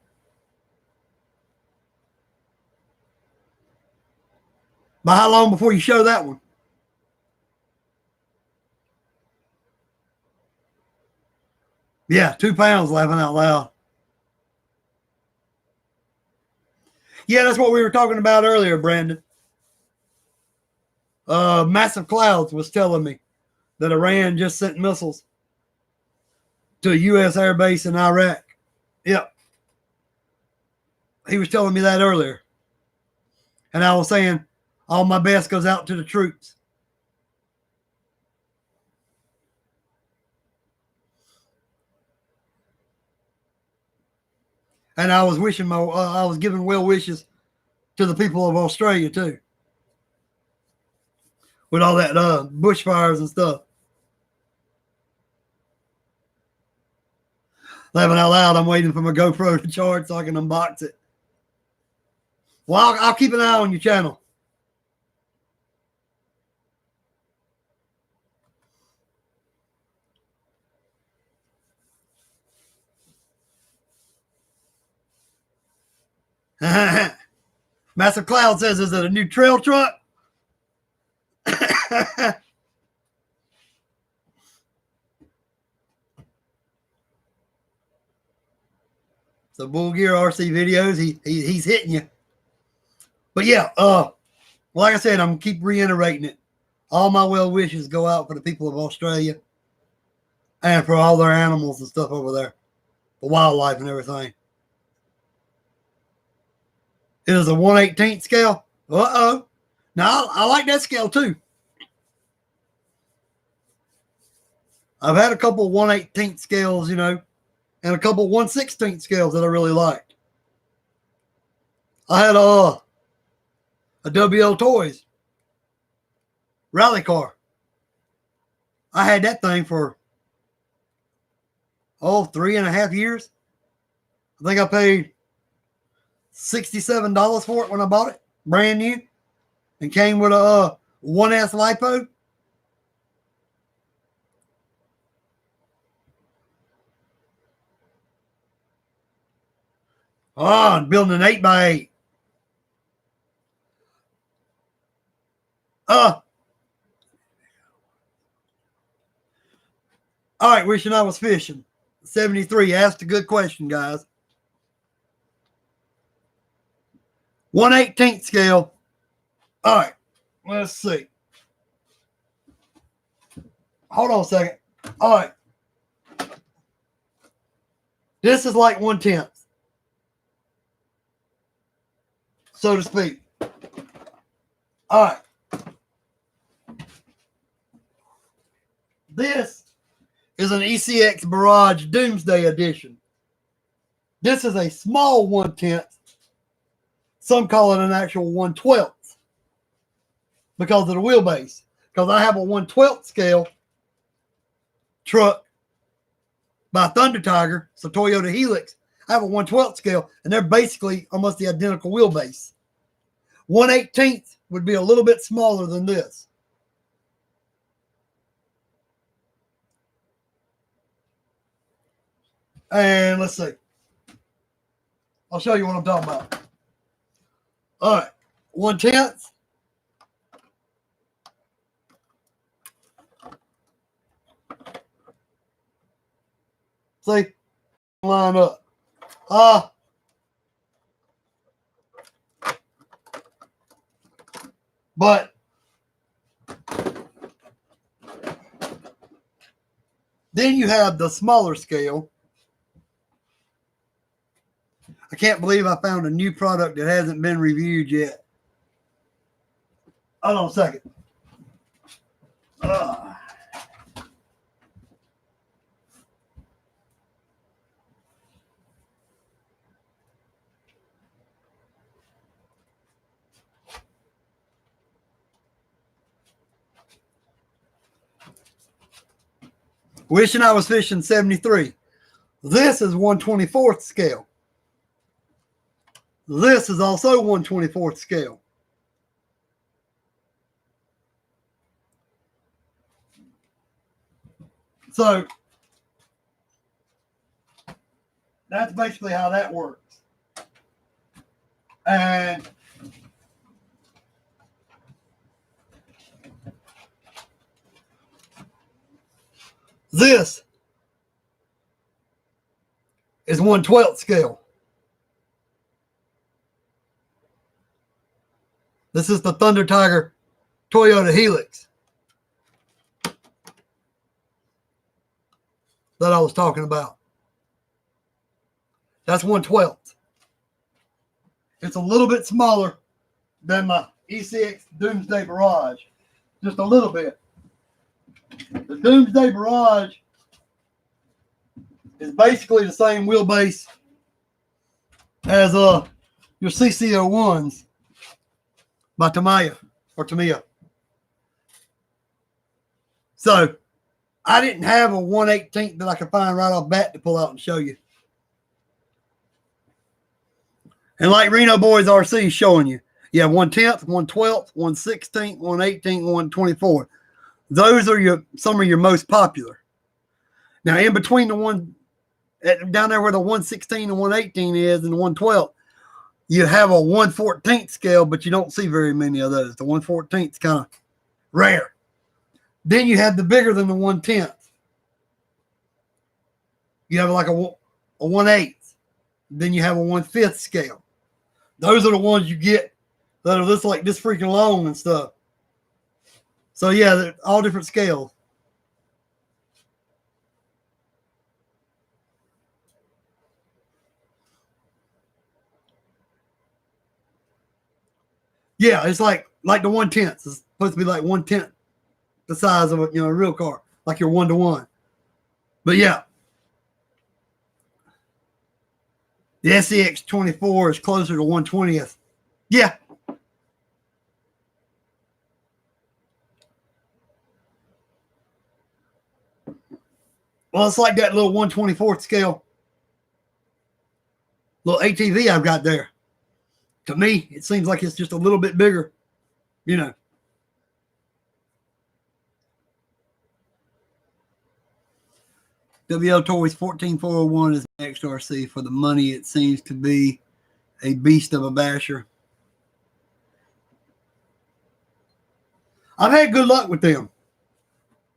But how long before you show that one? Yeah, 2 pounds, laughing out loud. Yeah, that's what we were talking about earlier, Brandon. Massive Clouds was telling me that Iran just sent missiles to a U.S. air base in Iraq. Yep. He was telling me that earlier. And I was saying, all my best goes out to the troops. And I was I was giving well wishes to the people of Australia too, with all that bushfires and stuff. Laughing out loud, I'm waiting for my GoPro to charge so I can unbox it. Well, I'll keep an eye on your channel. Massive Cloud says, is it a new trail truck? So Bull Gear RC videos, he's hitting you. But yeah, like I said, I'm gonna keep reiterating it. All my well wishes go out for the people of Australia and for all their animals and stuff over there, the wildlife and everything. It is a 1/18 scale. Uh-oh. Now, I like that scale too. I've had a couple 1/18 scales, you know, and a couple 1/16 scales that I really liked. I had a WL Toys rally car. I had that thing for 3.5 years. I think I paid $67 for it when I bought it, brand new, and came with a 1S LiPo. I'm building an 8x8. All right, wishing I was fishing. 73 asked a good question, guys. 1/18 scale. All right, let's see. Hold on a second. All right. This is like 1/10, so to speak. All right. This is an ECX Barrage Doomsday Edition. This is a small 1/10. Some call it an actual 1/12 because of the wheelbase. Because I have a 1/12 scale truck by Thunder Tiger, so Toyota Helix. I have a 1/12 scale, and they're basically almost the identical wheelbase. 1/18 would be a little bit smaller than this. And let's see. I'll show you what I'm talking about. All right. 1/10. See? Line up. But then you have the smaller scale. I can't believe I found a new product that hasn't been reviewed yet. Hold on a second. Wishing I was fishing 73. This is 1/24 scale. This is also 1/24 scale. So that's basically how that works. And this is 1/12 scale. This is the Thunder Tiger Toyota Helix that I was talking about. That's 1/12. It's a little bit smaller than my ECX Doomsday Barrage. Just a little bit. The Doomsday Barrage is basically the same wheelbase as your CC01s by Tamiya or Tamiya. So I didn't have a 1/18 that I could find right off bat to pull out and show you. And like Reno Boys RC is showing you, you have 1/10, 1/12, 1/16, 1/18, 1/24. Those are some of your most popular. Now, in between the one down there where the 1/16 and 1/18 is and the 1/12, you have a 1/14 scale, but you don't see very many of those. The 1/14 is kind of rare. Then you have the bigger than the 1/10. You have like a 1/8. Then you have a 1/5 scale. Those are the ones you get that are this like this freaking long and stuff. So yeah, they're all different scales. Yeah, it's like the 1/10. It's supposed to be like 1/10 the size of a real car, like your 1-to-1. But yeah, the SCX 24 is closer to 1/20th. Yeah. Well, it's like that little 1/24th scale little ATV I've got there. To me, it seems like it's just a little bit bigger, you know. WL Toys 14401 is next RC. For the money, it seems to be a beast of a basher. I've had good luck with them.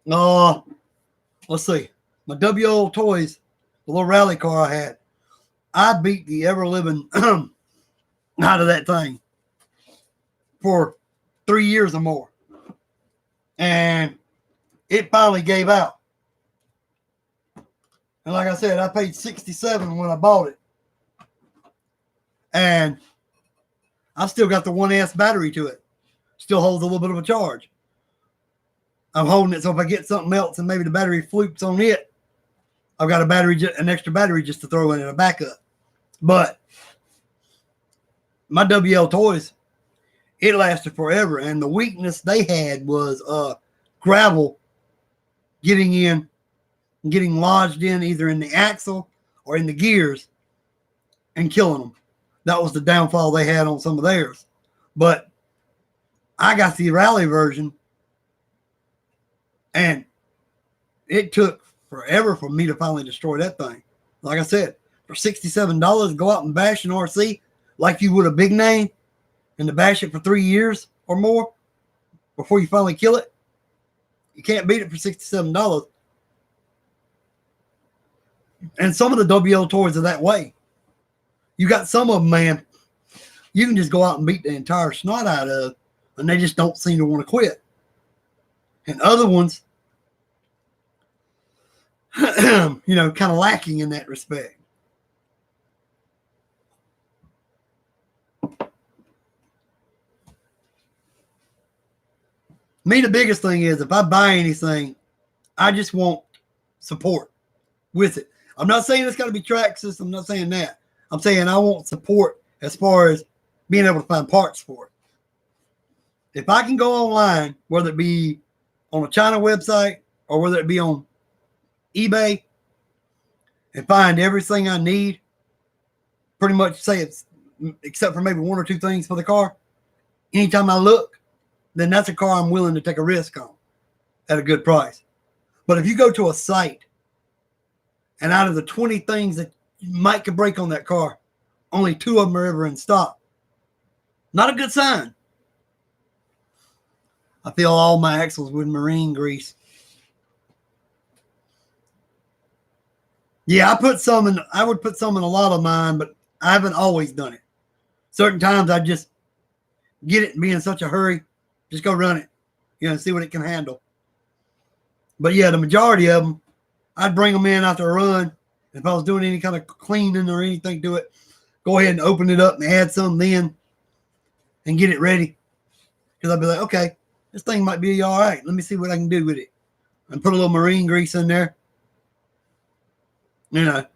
Let's see. My WL Toys, the little rally car I beat the ever living out of that thing for 3 years or more. And it finally gave out. And like I said, I paid $67 when I bought it. And I still got the 1S battery to it. Still holds a little bit of a charge. I'm holding it so if I get something else and maybe the battery flukes on it, I've got an extra battery just to throw in a backup. But my WL Toys, it lasted forever. And the weakness they had was gravel getting lodged in either in the axle or in the gears and killing them. That was the downfall they had on some of theirs. But I got the rally version, and it took forever for me to finally destroy that thing. Like I said, for $67, go out and bash an RC like you would a big name and to bash it for 3 years or more before you finally kill it. You can't beat it for $67. And some of the WL Toys are that way. You got some of them, man, you can just go out and beat the entire snot out of, and they just don't seem to want to quit. And other ones, kind of lacking in that respect. Me, the biggest thing is if I buy anything, I just want support with it. I'm not saying it's got to be Traxxas. I'm not saying that. I'm saying I want support as far as being able to find parts for it. If I can go online, whether it be on a China website or whether it be on eBay, and find everything I need, pretty much say it's except for maybe 1 or 2 things for the car, anytime I look, then that's a car I'm willing to take a risk on at a good price. But if you go to a site and out of the 20 things that you might could break on that car, only 2 of them are ever in stock, not a good sign. I fill all my axles with marine grease. Yeah, I would put some in a lot of mine, but I haven't always done it. Certain times I just get it and be in such a hurry, just go run it, see what it can handle. But yeah, the majority of them, I'd bring them in after a run. If I was doing any kind of cleaning or anything to it, go ahead and open it up and add some then and get it ready. Because I'd be like, okay, this thing might be all right. Let me see what I can do with it. And put a little marine grease in there. But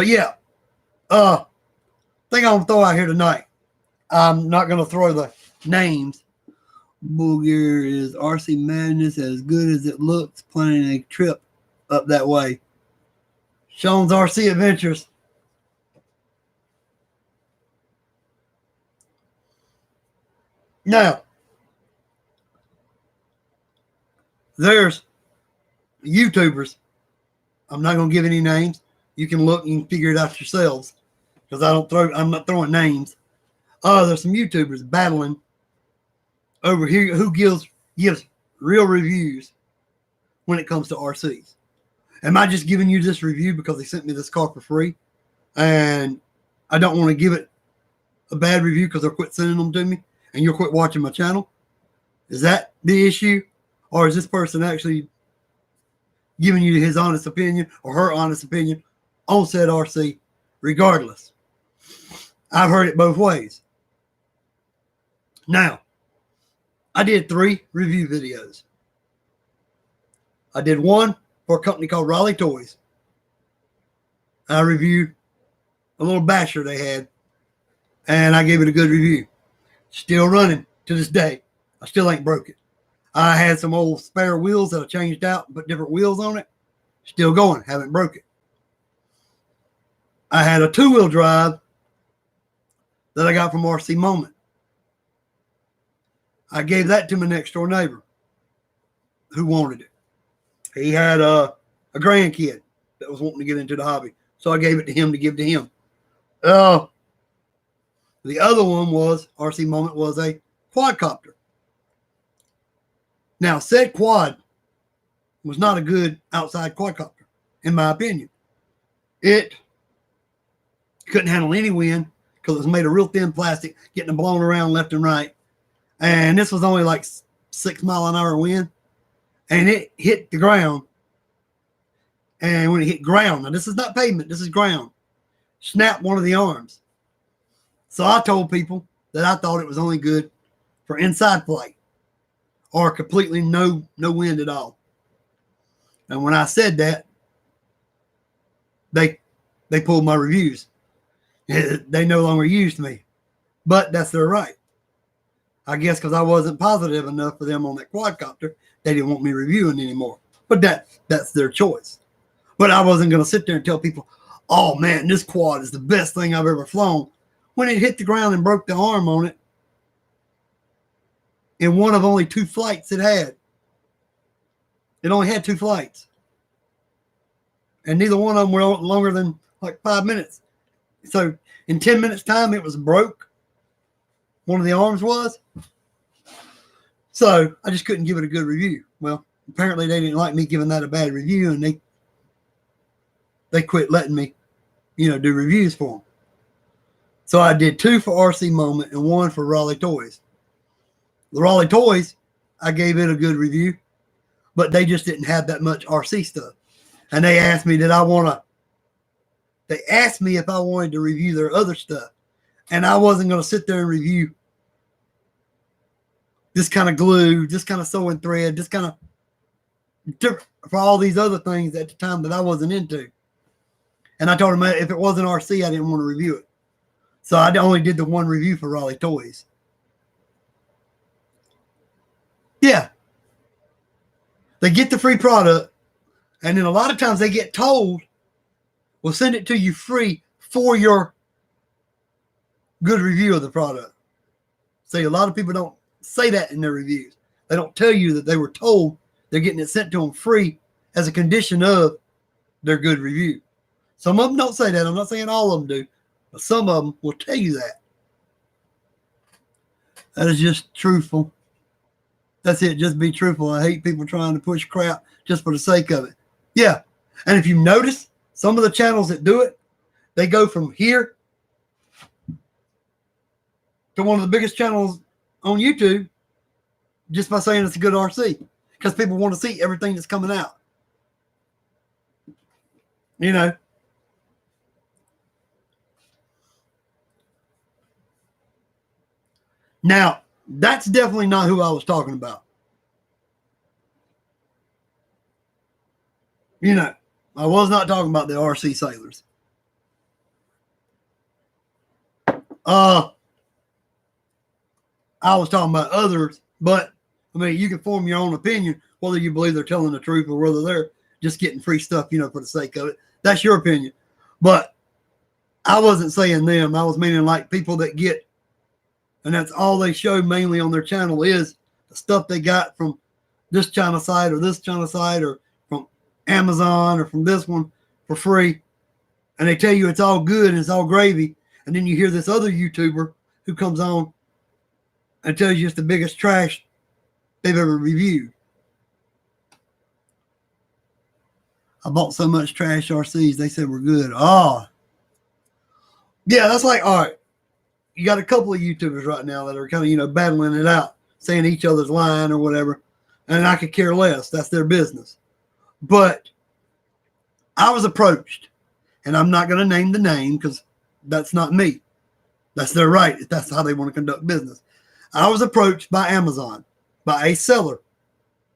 yeah, thing I'm gonna throw out here tonight. I'm not gonna throw the names. Booger is RC Madness as good as it looks, planning a trip up that way. Sean's RC Adventures. Now, there's YouTubers. I'm not going to give any names. You can look and figure it out yourselves because I'm not throwing names. There's some YouTubers battling over here who gives real reviews when it comes to RCs. Am I just giving you this review because they sent me this car for free, and I don't want to give it a bad review because they'll quit sending them to me, and you'll quit watching my channel? Is that the issue, or is this person actually giving you his honest opinion or her honest opinion on said RC? Regardless, I've heard it both ways. Now, I did 3 review videos. I did one for a company called Raleigh Toys. I reviewed a little basher they had, and I gave it a good review. Still running to this day. I still ain't broke it. I had some old spare wheels that I changed out, put different wheels on it. Still going, haven't broke it. I had a 2-wheel drive that I got from RC Moment. I gave that to my next door neighbor who wanted it. He had a grandkid that was wanting to get into the hobby, so I gave it to him to give to him. The other one was, RC Moment was a quadcopter. Now, said quad was not a good outside quadcopter, in my opinion. It couldn't handle any wind because it was made of real thin plastic, getting blown around left and right. And this was only like 6-mile-an-hour wind. And it hit the ground. And when it hit ground, now this is not pavement, this is ground, snapped one of the arms. So I told people that I thought it was only good for inside flight or completely no wind at all. And when I said that, they pulled my reviews. They no longer used me. But that's their right. I guess because I wasn't positive enough for them on that quadcopter, they didn't want me reviewing anymore. But that's their choice. But I wasn't going to sit there and tell people, oh man, this quad is the best thing I've ever flown, when it hit the ground and broke the arm on it in one of only 2 flights it had. It only had 2 flights. And neither one of them were longer than like 5 minutes. So in 10 minutes time, it was broke. One of the arms was. So I just couldn't give it a good review. Well, apparently they didn't like me giving that a bad review, and they quit letting me, do reviews for them. So I did 2 for RC Moment and 1 for Raleigh Toys. The Raleigh Toys, I gave it a good review, but they just didn't have that much RC stuff. And they asked me, they asked me if I wanted to review their other stuff. And I wasn't going to sit there and review this kind of glue, this kind of sewing thread, this kind of for all these other things at the time that I wasn't into. And I told them if it wasn't RC, I didn't want to review it. So I only did the 1 review for Raleigh Toys. Yeah. They get the free product, and then a lot of times they get told, we'll send it to you free for your good review of the product. See, a lot of people don't say that in their reviews. They don't tell you that they were told they're getting it sent to them free as a condition of their good review. Some of them don't say that. I'm not saying all of them do, but some of them will tell you that. That is just truthful. That's it. Just be truthful. I hate people trying to push crap just for the sake of it. Yeah. And if you notice, some of the channels that do it, they go from here to one of the biggest channels on YouTube just by saying it's a good RC, because people want to see everything that's coming out. Now, that's definitely not who I was talking about. I was not talking about the RC sailors. I was talking about others, but you can form your own opinion whether you believe they're telling the truth or whether they're just getting free stuff, for the sake of it. That's your opinion. But I wasn't saying them. I was meaning like people that get, and that's all they show mainly on their channel is the stuff they got from this China site or this China site or from Amazon or from this one for free. And they tell you it's all good and it's all gravy. And then you hear this other YouTuber who comes on and tells you it's the biggest trash they've ever reviewed. I bought so much trash RCs. They said we're good. Oh, yeah. That's like, all right. You got a couple of YouTubers right now that are kind of, battling it out, saying each other's lying or whatever. And I could care less. That's their business. But I was approached, and I'm not going to name the name because that's not me. That's their right. That's how they want to conduct business. I was approached by Amazon, by a seller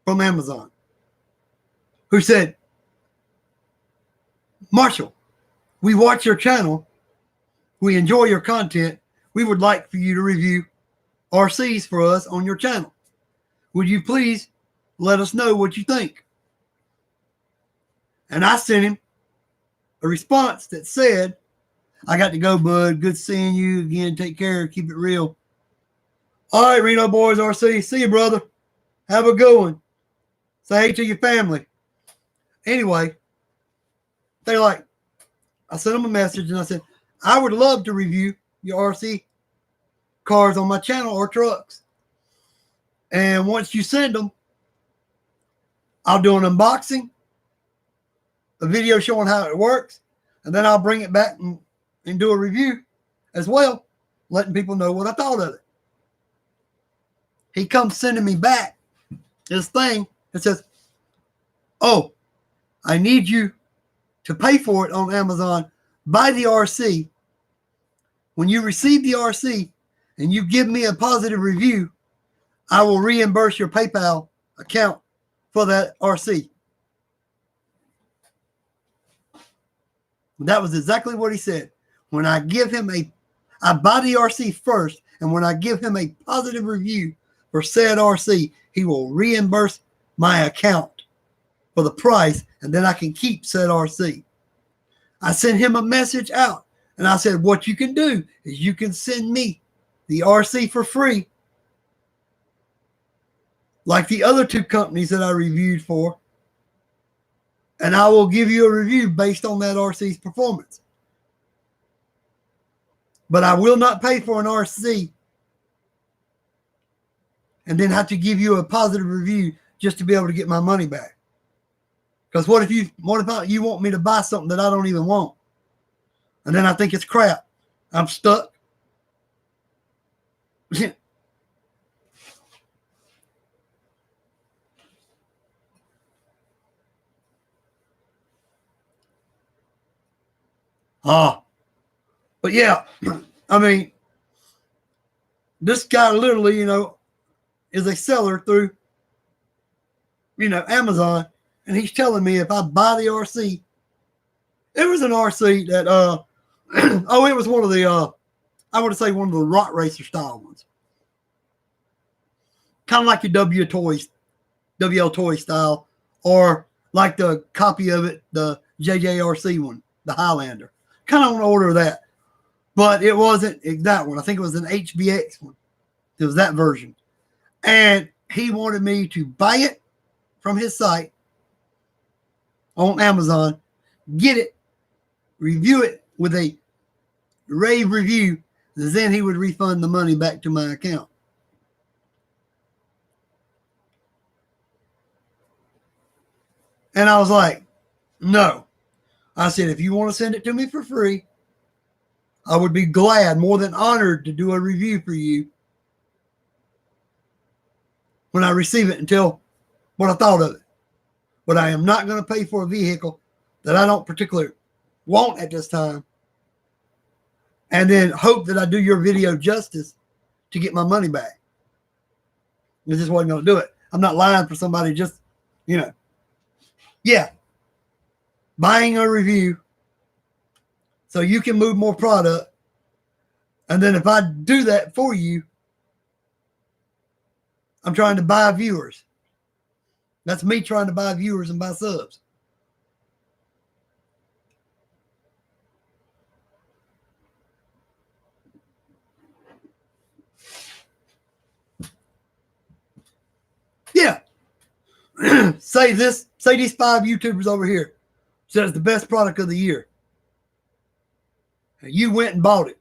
from Amazon, who said, Marshall, we watch your channel. We enjoy your content. We would like for you to review RCs for us on your channel. Would you please let us know what you think? And I sent him a response that said, I got to go, bud. Good seeing you again. Take care. Keep it real. All right, Reno Boys RC. See you, brother. Have a good one. Say hey to your family. Anyway, they're like, I sent them a message and I said, I would love to review your RC cars on my channel or trucks. And once you send them, I'll do an unboxing, a video showing how it works, and then I'll bring it back and do a review as well, letting people know what I thought of it. He comes sending me back this thing that says, oh, I need you to pay for it on Amazon. Buy the RC. When you receive the RC and you give me a positive review, I will reimburse your PayPal account for that RC. That was exactly what he said. When I give him I buy the RC first, and when I give him a positive review for said RC, he will reimburse my account for the price, and then I can keep said RC. I sent him a message out, and I said, what you can do is you can send me the RC for free, like the other two companies that I reviewed for, and I will give you a review based on that RC's performance. But I will not pay for an RC and then have to give you a positive review just to be able to get my money back. Because what if you want me to buy something that I don't even want? And then I think it's crap. I'm stuck. But yeah, I mean, this guy literally, is a seller through, Amazon. And he's telling me if I buy the RC, it was an RC that, it was one of the, I would say one of the Rock Racer style ones. Kind of like your WL Toy style, or like the copy of it, the JJRC one, the Highlander. Kind of on order of that. But it wasn't that one. I think it was an HBX one. It was that version. And he wanted me to buy it from his site on Amazon, get it, review it with a rave review, and then he would refund the money back to my account. And I was like, no. I said, if you want to send it to me for free, I would be glad, more than honored, to do a review for you when I receive it and tell what I thought of it. But I am not going to pay for a vehicle that I don't particularly want at this time, and then hope that I do your video justice to get my money back. I just wasn't going to do it. I'm not lying for somebody just, yeah, buying a review so you can move more product. And then if I do that for you, I'm trying to buy viewers. That's me trying to buy viewers and buy subs. Yeah. Say these 5 YouTubers over here said it's the best product of the year. And you went and bought it.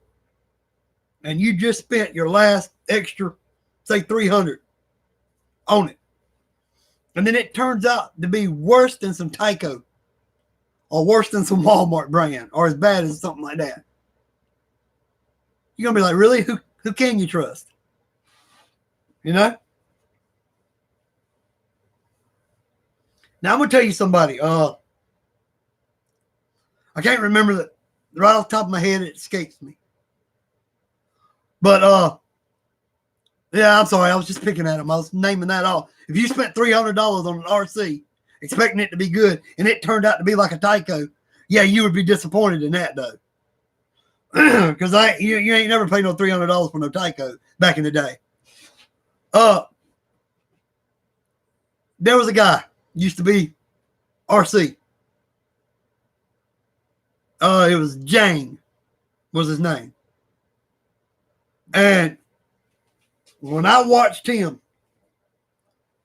And you just spent your last extra, say $300 on it. And then it turns out to be worse than some Tyco or worse than some Walmart brand, or as bad as something like that. You're gonna be like, really? Who can you trust? You know? Now I'm gonna tell you somebody. I can't remember that right off the top of my head. It escapes me. But yeah, I'm sorry. I was just picking at him. I was naming that off. If you spent $300 on an RC, expecting it to be good, and it turned out to be like a Tyco, yeah, you would be disappointed in that though. Because you ain't never paid no $300 for no Tyco back in the day. There was a guy used to be RC. It was Jane was his name. And when I watched him,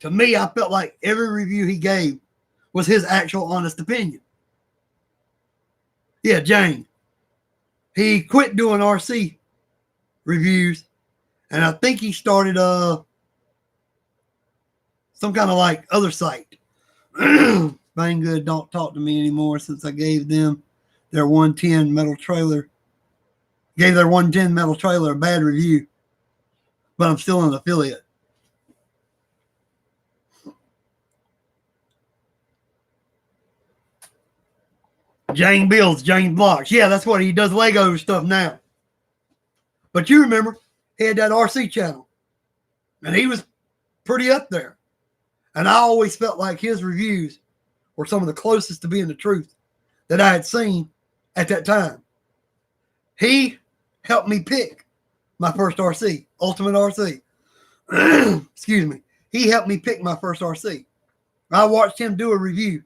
to me, I felt like every review he gave was his actual honest opinion. Yeah, Jane. He quit doing RC reviews, and I think he started some kind of like other site. Banggood don't talk to me anymore since I gave them their 110 metal trailer. Gave their 110 metal trailer a bad review, but I'm still an affiliate. Jane builds, Jane blocks. Yeah, that's what he does. Lego stuff now. But you remember, he had that RC channel, and he was pretty up there. And I always felt like his reviews were some of the closest to being the truth that I had seen at that time. He helped me pick my first RC, Ultimate RC. Excuse me. He helped me pick my first RC. I watched him do a review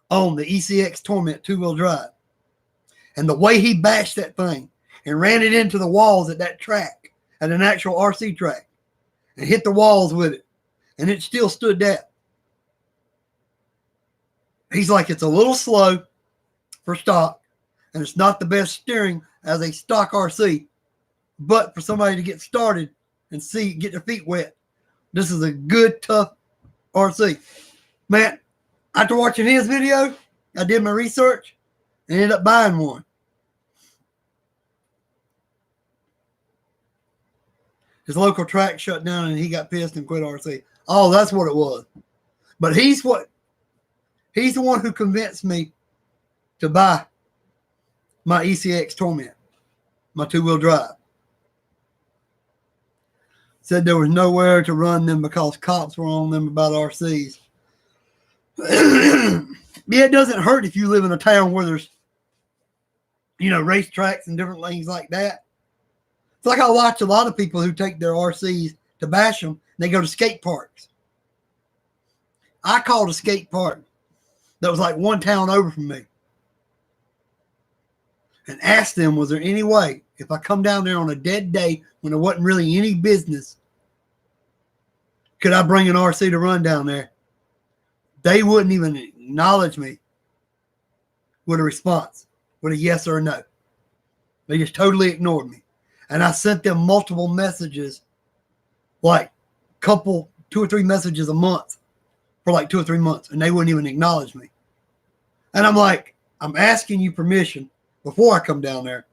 on the ECX Torment two-wheel drive. And the way he bashed that thing and ran it into the walls at that track, at an actual RC track, and hit the walls with it, and it still stood down. He's like, it's a little slow for stock, and it's not the best steering as a stock RC, but for somebody to get started and get their feet wet, this is a good, tough RC. Man, after watching his video, I did my research and ended up buying one. His local track shut down and he got pissed and quit RC. Oh, that's what it was. But he's the one who convinced me to buy my ECX Torment, my two-wheel drive. Said there was nowhere to run them because cops were on them about RCs. Yeah, it doesn't hurt if you live in a town where there's, racetracks and different things like that. It's like I watch a lot of people who take their RCs to bash them. They go to skate parks. I called a skate park that was like one town over from me and asked them, was there any way, if I come down there on a dead day when there wasn't really any business, could I bring an RC to run down there? They wouldn't even acknowledge me with a response, with a yes or a no. They just totally ignored me. And I sent them multiple messages, like 2 or 3 messages a month for like 2 or 3 months, and they wouldn't even acknowledge me. And I'm like, I'm asking you permission before I come down there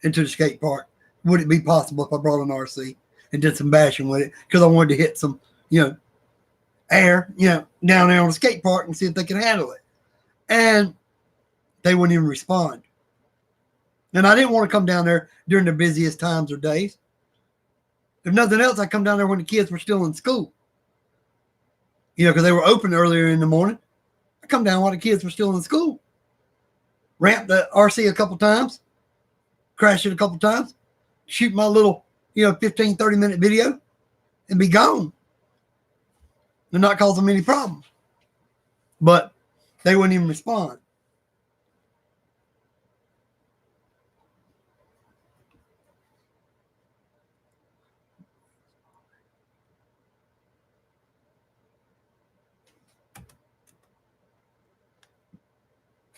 into the skate park. Would it be possible if I brought an RC and did some bashing with it? Because I wanted to hit some, air, down there on the skate park and see if they can handle it. And they wouldn't even respond. And I didn't want to come down there during the busiest times or days. If nothing else, I come down there when the kids were still in school. Because they were open earlier in the morning. I come down while the kids were still in school. Ramp the RC a couple times. Crash it a couple times. Shoot my little, 15, 30-minute video and be gone. And not cause them any problems. But they wouldn't even respond.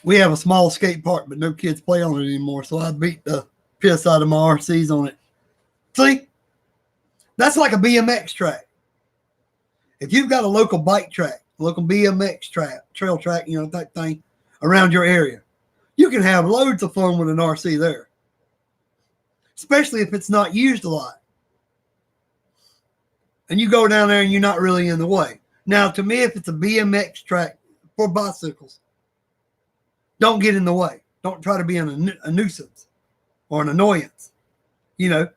We have a small skate park, but no kids play on it anymore. So I beat the piss out of my RCs on it. See, that's like a BMX track. If you've got a local bike track local BMX trail track, type thing around your area. You can have loads of fun with an RC there, especially if it's not used a lot. And you go down there and you're not really in the way. Now, to me, if it's a BMX track for bicycles, don't get in the way. Don't try to be a nuisance or an annoyance. Try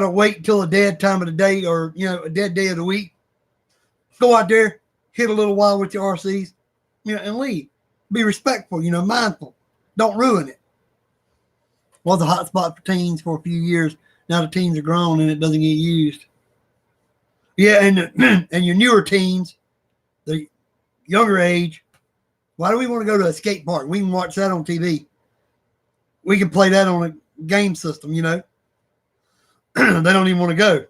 to wait until a dead time of the day or, a dead day of the week. Go out there, hit a little while with your RCs, and leave. Be respectful, mindful. Don't ruin it. Was a hot spot for teens for a few years. Now the teens are grown and it doesn't get used. Yeah, and your newer teens, the younger age, why do we want to go to a skate park? We can watch that on TV. We can play that on a game system, They don't even want to go.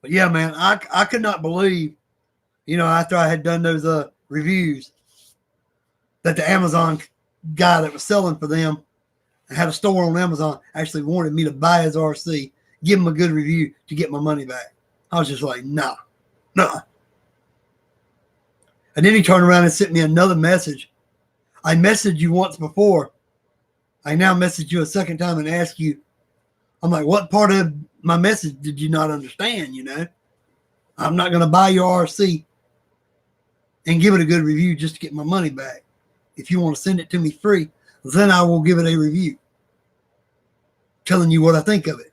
But yeah, man, I could not believe, after I had done those reviews, that the Amazon guy that was selling for them, had a store on Amazon, actually wanted me to buy his RC, give him a good review to get my money back. I was just like, nah. And then he turned around and sent me another message. I messaged you once before. I now message you a second time and ask you. I'm like, what part of my message did you not understand, I'm not going to buy your RC and give it a good review just to get my money back. If you want to send it to me free, then I will give it a review telling you what I think of it.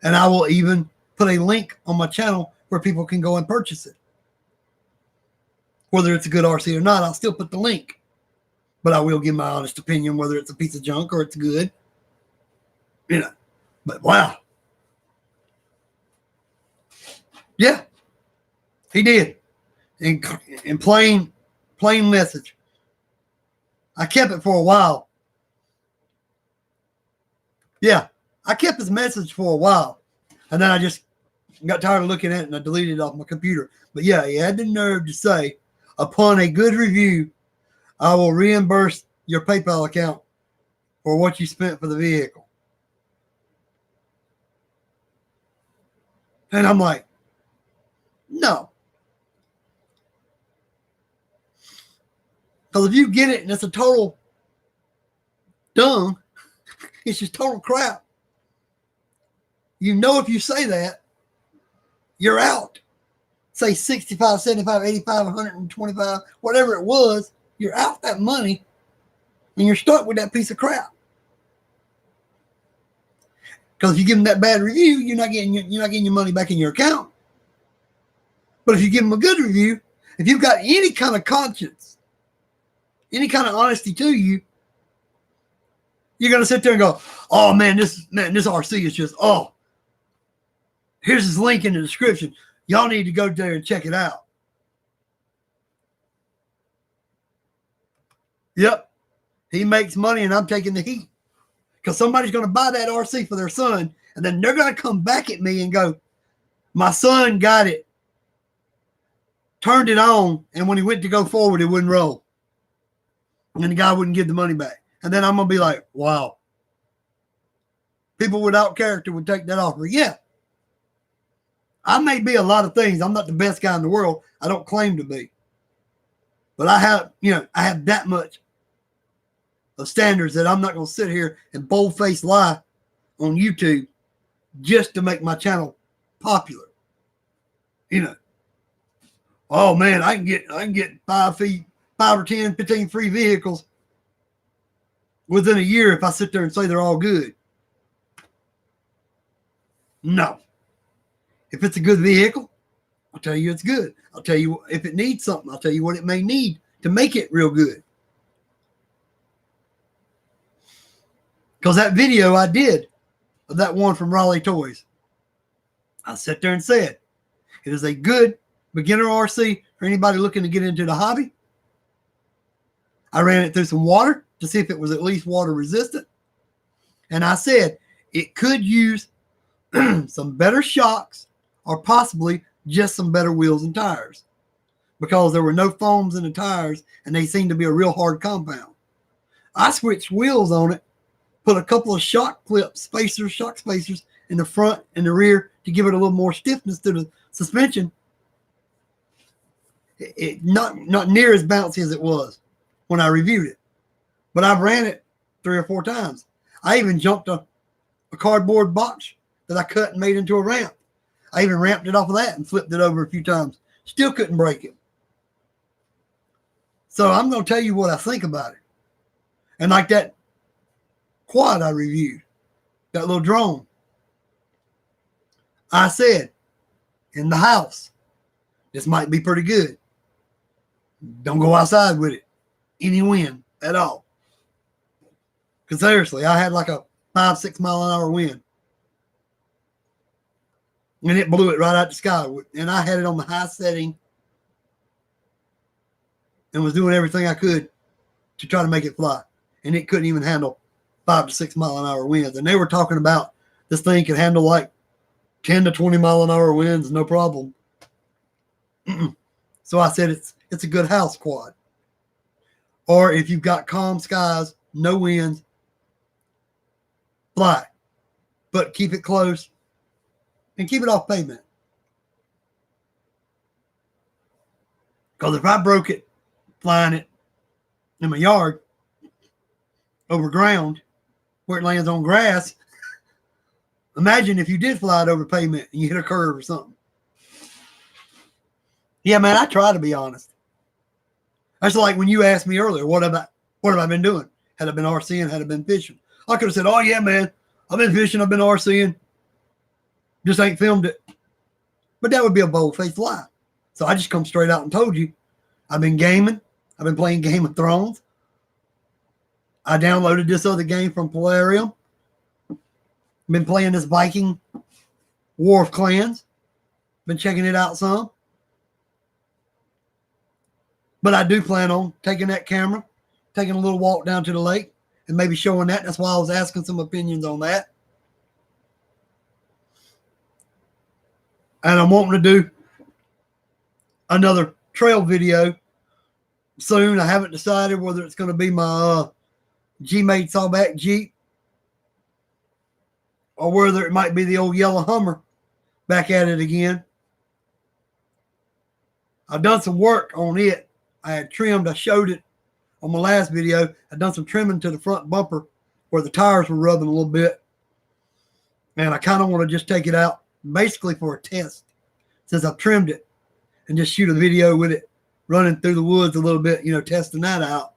And I will even put a link on my channel where people can go and purchase it. Whether it's a good RC or not, I'll still put the link. But I will give my honest opinion whether it's a piece of junk or it's good. But wow. Yeah, he did. In plain message. I kept it for a while. Yeah, I kept his message for a while. And then I just got tired of looking at it and I deleted it off my computer. But yeah, he had the nerve to say, upon a good review, I will reimburse your PayPal account for what you spent for the vehicle. And I'm like, no. Because if you get it and it's a total dung, it's just total crap. If you say that, you're out. Say 65, 75, 85, 125, whatever it was, you're out that money and you're stuck with that piece of crap. Because if you give them that bad review, you're not getting your money back in your account. But if you give them a good review, if you've got any kind of conscience, any kind of honesty to you, you're going to sit there and go, oh man, this RC is just, here's his link in the description. Y'all need to go there and check it out. Yep. He makes money and I'm taking the heat. Because somebody's going to buy that RC for their son, and then they're going to come back at me and go, my son got it, turned it on, and when he went to go forward, it wouldn't roll. And the guy wouldn't give the money back. And then I'm going to be like, wow. People without character would take that offer. Yeah. I may be a lot of things. I'm not the best guy in the world. I don't claim to be. But I have that much of standards that I'm not going to sit here and bold-faced lie on YouTube just to make my channel popular. Oh man, I can get 5 or 10, 15 free vehicles within a year if I sit there and say they're all good. No. If it's a good vehicle, I'll tell you it's good. I'll tell you if it needs something. I'll tell you what it may need to make it real good. Because that video I did of that one from Raleigh Toys, I sat there and said, it is a good beginner RC for anybody looking to get into the hobby. I ran it through some water to see if it was at least water resistant. And I said it could use some better shocks or possibly just some better wheels and tires because there were no foams in the tires and they seemed to be a real hard compound. I switched wheels on it, put a couple of shock spacers in the front and the rear to give it a little more stiffness to the suspension. Not near as bouncy as it was when I reviewed it. But I've ran it 3 or 4 times. I even jumped a cardboard box that I cut and made into a ramp. I even ramped it off of that and flipped it over a few times. Still couldn't break it. So I'm going to tell you what I think about it. And like that quad I reviewed, that little drone, I said, in the house, this might be pretty good. Don't go outside with it. Any wind at all. Because seriously, I had like a 5-6 mile an hour wind. And it blew it right out the sky. And I had it on the high setting and was doing everything I could to try to make it fly. And it couldn't even handle 5 to 6 mile an hour winds. And they were talking about this thing could handle like 10 to 20 mile an hour winds, no problem. So I said it's a good house quad. Or if you've got calm skies, no winds, fly. But keep it close and keep it off pavement. Because if I broke it flying it in my yard over ground where it lands on grass, imagine if you did fly it over pavement and you hit a curve or something. Yeah, man, I try to be honest. That's like when you asked me earlier, what have I been doing? Had I been RCing, had I been fishing? I could have said, oh, yeah, man, I've been fishing, I've been RCing. Just ain't filmed it. But that would be a bold-faced lie. So I just come straight out and told you, I've been gaming. I've been playing Game of Thrones. I downloaded this other game from Polarium. Been playing this Viking War of Clans. Been checking it out some. But I do plan on taking that camera, taking a little walk down to the lake, and maybe showing that. That's why I was asking some opinions on that. And I'm wanting to do another trail video soon. I haven't decided whether it's going to be my G-Mate Sawback Jeep or whether it might be the old yellow Hummer back at it again. I've done some work on it. I had trimmed, I showed it on my last video. I'd done some trimming to the front bumper where the tires were rubbing a little bit. And I kind of want to just take it out basically for a test since I've trimmed it and just shoot a video with it running through the woods a little bit, testing that out.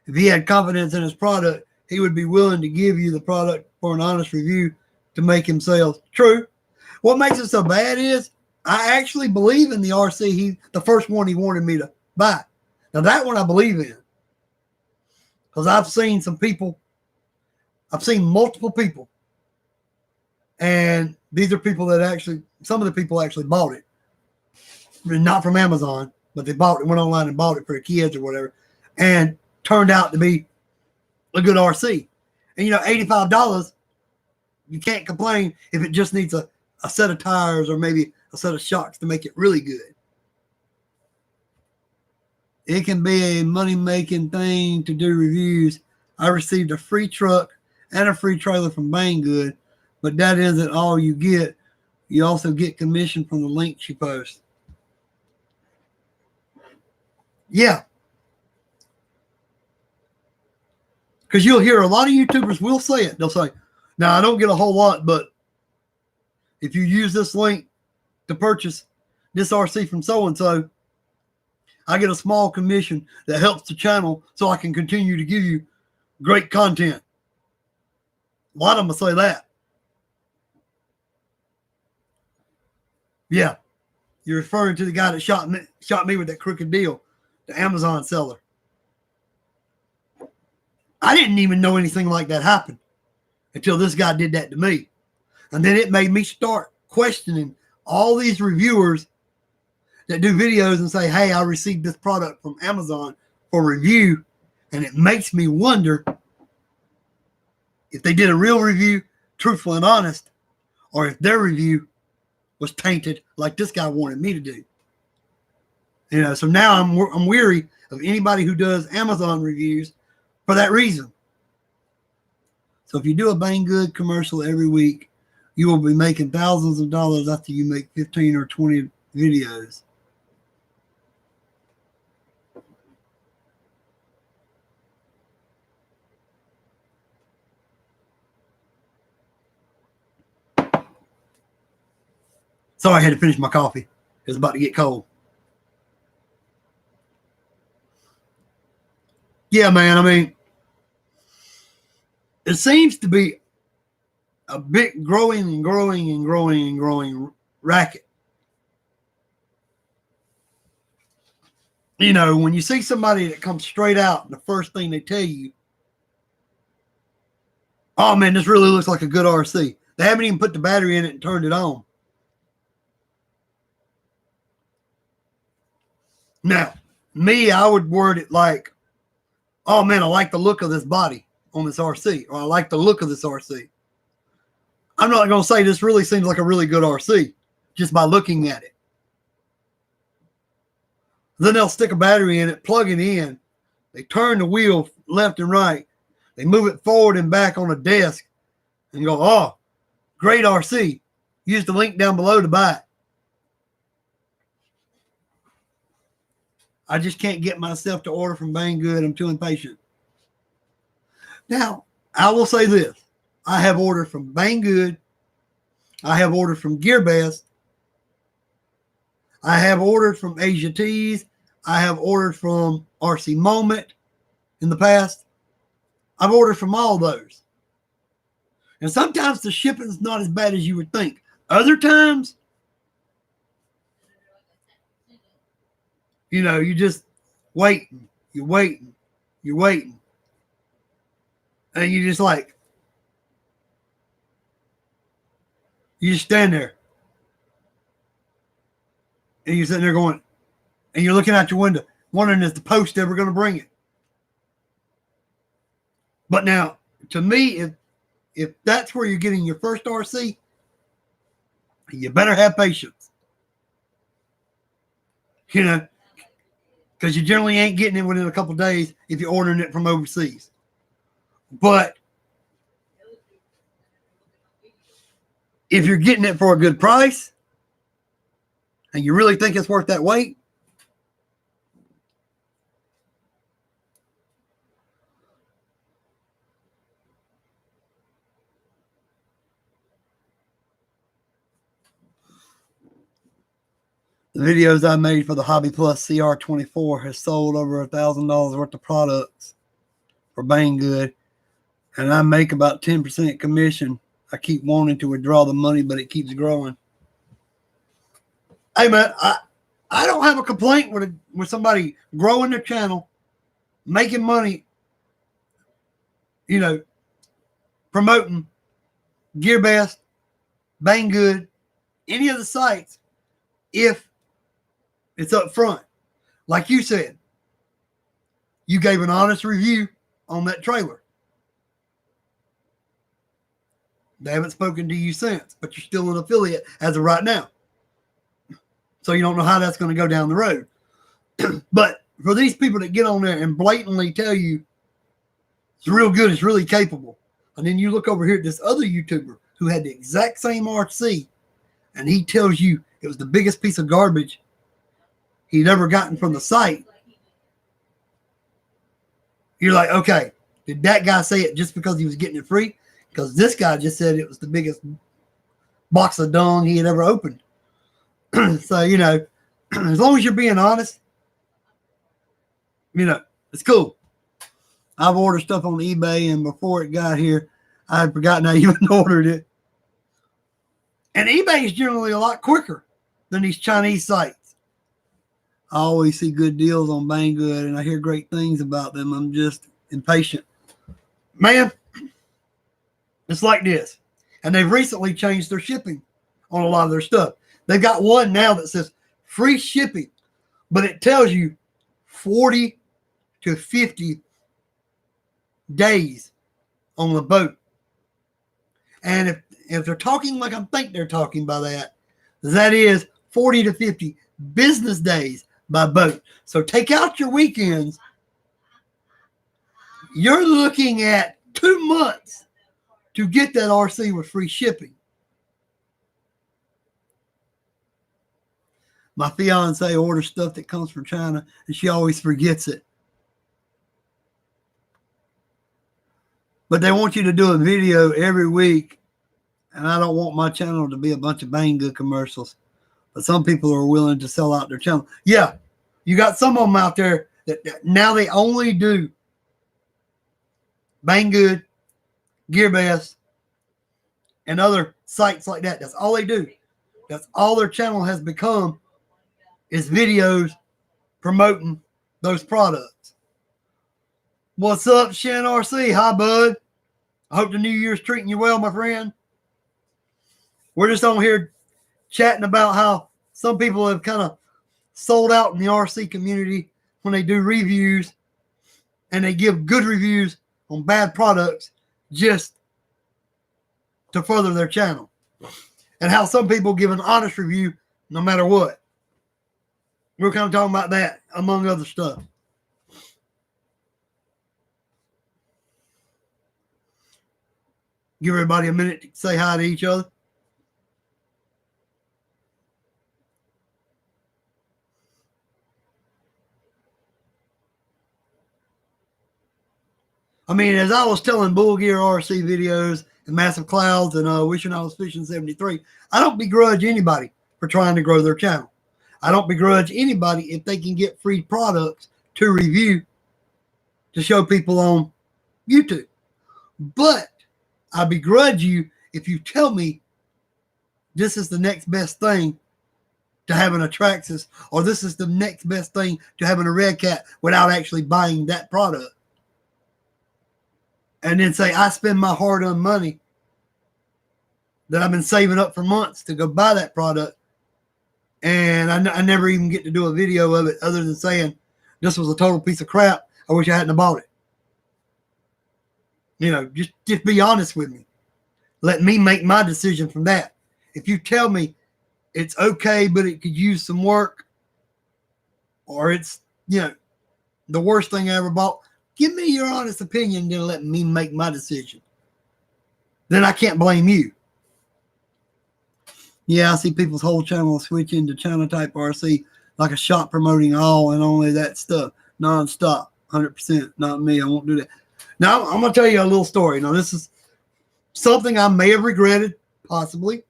If he had confidence in his product, he would be willing to give you the product for an honest review to make him sell. True. What makes it so bad is I actually believe in the RC, the first one he wanted me to buy. Now that one I believe in. Because I've seen multiple people. And these are people that some of the people actually bought it. Not from Amazon, but they went online and bought it for their kids or whatever. And turned out to be a good RC. And $85, you can't complain if it just needs a set of tires or maybe a set of shocks to make it really good. It can be a money-making thing to do reviews. I received a free truck and a free trailer from Banggood, but that isn't all you get. You also get commission from the links you post. Yeah. Because you'll hear a lot of YouTubers will say it. They'll say, now I don't get a whole lot, but if you use this link to purchase this RC from so-and-so, I get a small commission that helps the channel so I can continue to give you great content. A lot of them will say that. Yeah. You're referring to the guy that shot me with that crooked deal, the Amazon seller. I didn't even know anything like that happened until this guy did that to me. And then it made me start questioning all these reviewers that do videos and say, hey, I received this product from Amazon for review. And it makes me wonder if they did a real review, truthful and honest, or if their review was tainted like this guy wanted me to do. So now I'm weary of anybody who does Amazon reviews for that reason. So if you do a Banggood commercial every week, You will be making thousands of dollars after you make 15 or 20 videos. Sorry, I had to finish my coffee. It was about to get cold. Yeah, man. I mean, it seems to be a big growing racket. You know, when you see somebody that comes straight out, and the first thing they tell you, oh man, this really looks like a good RC. They haven't even put the battery in it and turned it on. Now, me, I would word it like, oh man, I like the look of this body on this RC, or I like the look of this RC. I'm not going to say this really seems like a really good RC just by looking at it. Then they'll stick a battery in it, plug it in. They turn the wheel left and right. They move it forward and back on a desk and go, oh, great RC. Use the link down below to buy it. I just can't get myself to order from Banggood. I'm too impatient. Now, I will say this. I have ordered from Banggood. I have ordered from GearBest. I have ordered from Asia Tees. I have ordered from RC Moment in the past. I've ordered from all those. And sometimes the shipping is not as bad as you would think. Other times, you know, you just waiting, you're waiting. And you just like, you just stand there. And you're sitting there going, and you're looking out your window, wondering is the post ever going to bring it? But now, to me, if that's where you're getting your first RC, you better have patience. You know, because you generally ain't getting it within a couple of days if you're ordering it from overseas. But if you're getting it for a good price and you really think it's worth that wait, the videos I made for the Hobby Plus CR24 has sold over $1,000 worth of products for Banggood, and I make about 10% commission. I keep wanting to withdraw the money, but it keeps growing. Hey man, I don't have a complaint with somebody growing their channel, making money, you know, promoting GearBest, Banggood, any of the sites, if it's up front. Like you said, you gave an honest review on that trailer. They haven't spoken to you since, but you're still an affiliate as of right now. So you don't know how that's going to go down the road. But for these people that get on there and blatantly tell you it's real good, it's really capable, and then you look over here at this other YouTuber who had the exact same RC, and he tells you it was the biggest piece of garbage he'd ever gotten from the site, you're like, okay, did that guy say it just because he was getting it free? Because this guy just said it was the biggest box of dung he had ever opened. So, you know, as long as you're being honest, you know, it's cool. I've ordered stuff on eBay, and before it got here, I had forgotten I even ordered it. And eBay is generally a lot quicker than these Chinese sites. I always see good deals on Banggood, and I hear great things about them. I'm just impatient. Man, it's like this. And they've recently changed their shipping on a lot of their stuff. They've got one now that says free shipping, but it tells you 40 to 50 days on the boat. And if they're talking like I think they're talking by that is 40 to 50 business days by boat. So take out your weekends. You're looking at 2 months to get that RC with free shipping. My fiance orders stuff that comes from China, and she always forgets it. But they want you to do a video every week, and I don't want my channel to be a bunch of Banggood commercials. But some people are willing to sell out their channel. Yeah, you got some of them out there that now they only do Banggood, GearBest, and other sites like that. That's all they do. That's all their channel has become, is videos promoting those products. What's up, Shan RC? Hi, bud. I hope the new year's treating you well, my friend. We're just on here chatting about how some people have kind of sold out in the RC community when they do reviews, and they give good reviews on bad products just to further their channel. And how some people give an honest review no matter what. We're kind of talking about that, among other stuff. Give everybody a minute to say hi to each other. I mean, as I was telling Bull Gear RC videos and Massive Clouds and Wishing I Was Fishing 73, I don't begrudge anybody for trying to grow their channel. I don't begrudge anybody if they can get free products to review to show people on YouTube. But I begrudge you if you tell me this is the next best thing to having a Traxxas, or this is the next best thing to having a Red Cat, without actually buying that product. And then say, I spend my hard-earned money that I've been saving up for months to go buy that product, and I never even get to do a video of it other than saying, this was a total piece of crap. I wish I hadn't bought it. You know, just be honest with me. Let me make my decision from that. If you tell me it's okay, but it could use some work, or it's, you know, the worst thing I ever bought, give me your honest opinion and then let me make my decision. Then I can't blame you. Yeah, I see people's whole channel switch into channel type RC like a shop promoting all and only that stuff nonstop. 100%. Not me. I won't do that. Now, I'm going to tell you a little story. Now, this is something I may have regretted, possibly.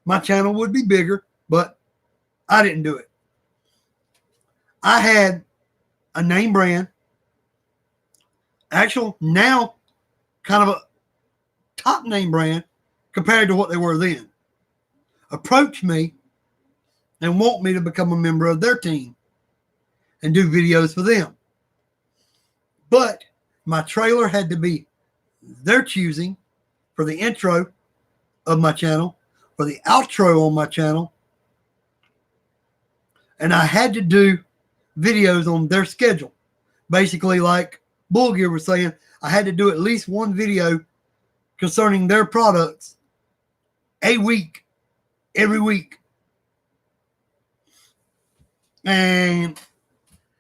My channel would be bigger, but I didn't do it. I had a name brand, actual now kind of a top name brand compared to what they were then, approach me and want me to become a member of their team and do videos for them. But my trailer had to be their choosing for the intro of my channel, for the outro on my channel, and I had to do videos on their schedule. Basically, like Bull Gear was saying, I had to do at least one video concerning their products a week, every week. And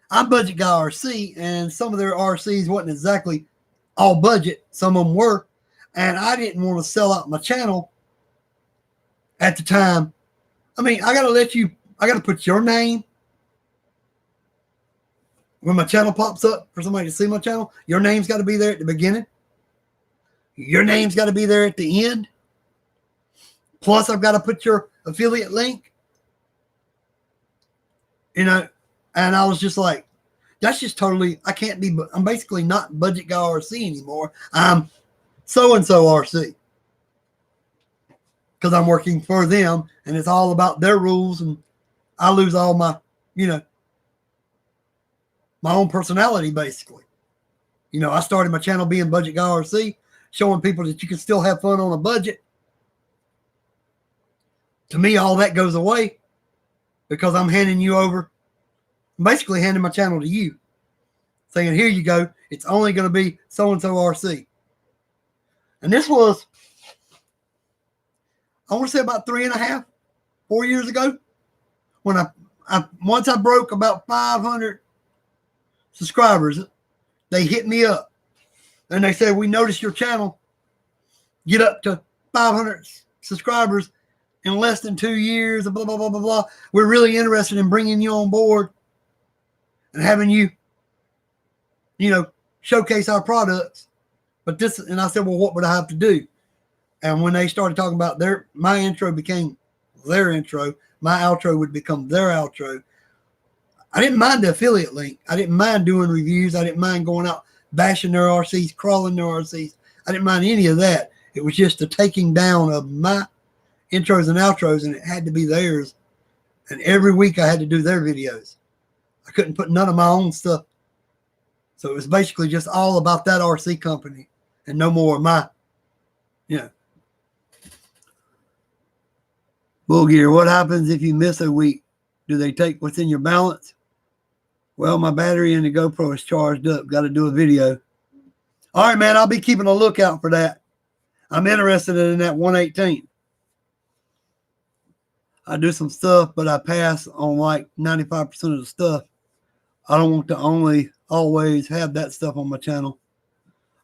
I'm Budget Guy RC, and some of their RCs wasn't exactly all budget. Some of them were. And I didn't want to sell out my channel at the time. I mean, I got to put your name when my channel pops up for somebody to see my channel. Your name's got to be there at the beginning. Your name's got to be there at the end. Plus, I've got to put your affiliate link. You know, and I was just like, that's just totally, I can't be, I'm basically not Budget Guy RC anymore. I'm so-and-so RC. Because I'm working for them, and it's all about their rules, and I lose all my, you know, my own personality, basically. You know, I started my channel being Budget Guy RC, showing people that you can still have fun on a budget. To me, all that goes away because I'm handing you over, basically handing my channel to you, saying, here you go. It's only going to be so-and-so RC. And this was, I want to say about 3.5, 4 years ago, when once I broke about 500 subscribers, they hit me up and they said, we noticed your channel get up to 500 subscribers in less than 2 years, blah, blah, blah, blah, blah. We're really interested in bringing you on board and having you, showcase our products. But and I said, well, what would I have to do? And when they started talking about my intro became their intro, my outro would become their outro. I didn't mind the affiliate link. I didn't mind doing reviews. I didn't mind going out, bashing their RCs, crawling their RCs. I didn't mind any of that. It was just the taking down of my intros and outros, and it had to be theirs. And every week I had to do their videos. I couldn't put none of my own stuff. So it was basically just all about that RC company and no more of my, Bull Gear, what happens if you miss a week? Do they take what's in your balance? Well, my battery in the GoPro is charged up. Got to do a video. All right, man, I'll be keeping a lookout for that. I'm interested in that 118. I do some stuff, but I pass on like 95% of the stuff. I don't want to always have that stuff on my channel.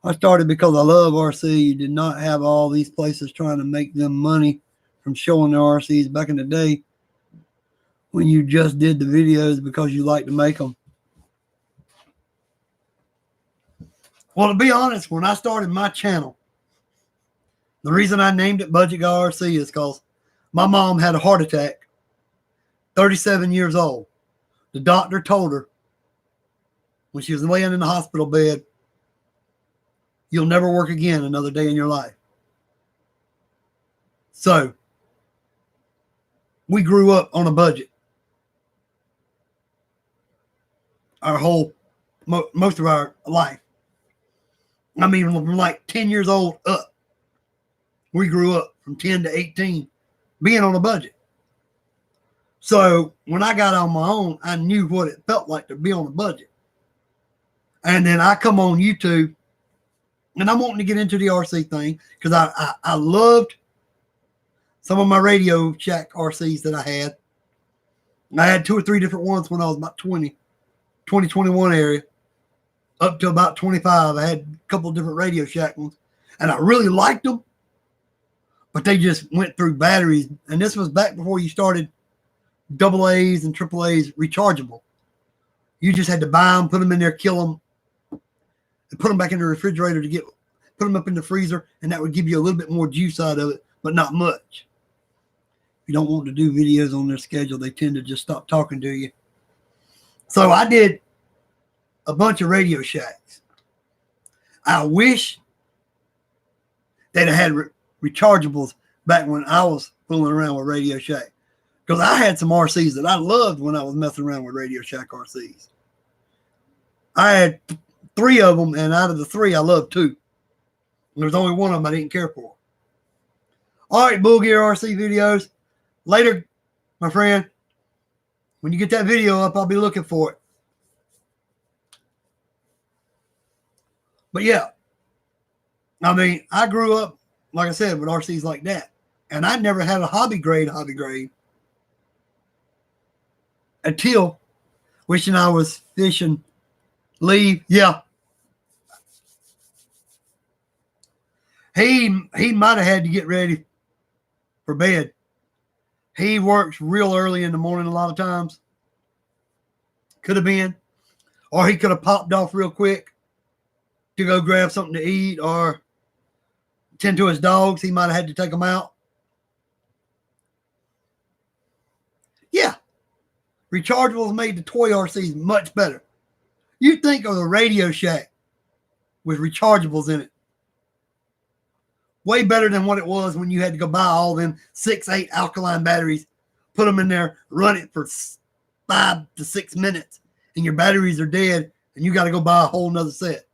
I started because I love RC. You did not have all these places trying to make them money from showing their RCs back in the day when you just did the videos because you like to make them. Well, to be honest, when I started my channel, the reason I named it Budget Guy RC is because my mom had a heart attack, 37 years old. The doctor told her when she was laying in the hospital bed, you'll never work again another day in your life. So we grew up on a budget. Most of our life. I mean, from like 10 years old up. We grew up from 10 to 18 being on a budget. So when I got on my own, I knew what it felt like to be on a budget. And then I come on YouTube, and I'm wanting to get into the RC thing because I loved some of my Radio Shack RCs that I had. I had 2 or 3 different ones when I was about 21 area. Up to about 25, I had a couple of different Radio Shack ones. And I really liked them, but they just went through batteries. And this was back before you started AA's and AAA's rechargeable. You just had to buy them, put them in there, kill them, and put them back in the refrigerator put them up in the freezer, and that would give you a little bit more juice out of it, but not much. If you don't want to do videos on their schedule, they tend to just stop talking to you. So I did a bunch of Radio Shacks. I wish they'd have had rechargeables back when I was fooling around with Radio Shack. Because I had some RCs that I loved when I was messing around with Radio Shack RCs. I had 3 of them, and out of the 3, I loved 2. There's only one of them I didn't care for. All right, Bull Gear RC videos. Later, my friend, when you get that video up, I'll be looking for it. But yeah, I mean, I grew up, like I said, with RCs like that. And I never had a hobby grade until wishing I was fishing Lee. Yeah. He might have had to get ready for bed. He works real early in the morning a lot of times. Could have been. Or he could have popped off real quick to go grab something to eat or tend to his dogs. He might have had to take them out. Yeah. Rechargeables made the toy RCs much better. You think of the Radio Shack with rechargeables in it. Way better than what it was when you had to go buy all them 6-8 alkaline batteries, put them in there, run it for 5 to 6 minutes, and your batteries are dead, and you got to go buy a whole nother set.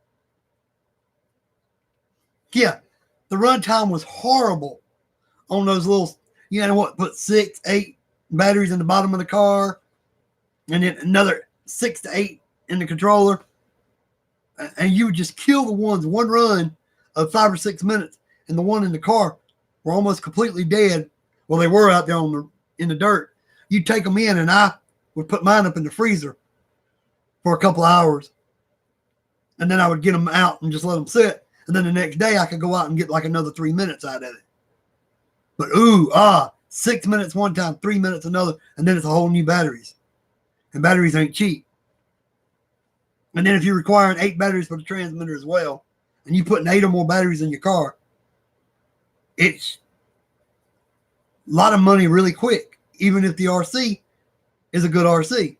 Yeah, the runtime was horrible on those little, you know what, put 6-8 batteries in the bottom of the car, and then another 6 to 8 in the controller, and you would just kill the ones one run of 5 or 6 minutes. And the one in the car were almost completely dead. Well, they were out there in the dirt. You'd take them in, and I would put mine up in the freezer for a couple of hours. And then I would get them out and just let them sit. And then the next day I could go out and get like another 3 minutes out of it. But 6 minutes one time, 3 minutes another, and then it's a whole new batteries. And batteries ain't cheap. And then if you're requiring 8 batteries for the transmitter as well, and you putting 8 or more batteries in your car, it's a lot of money really quick, even if the RC is a good RC.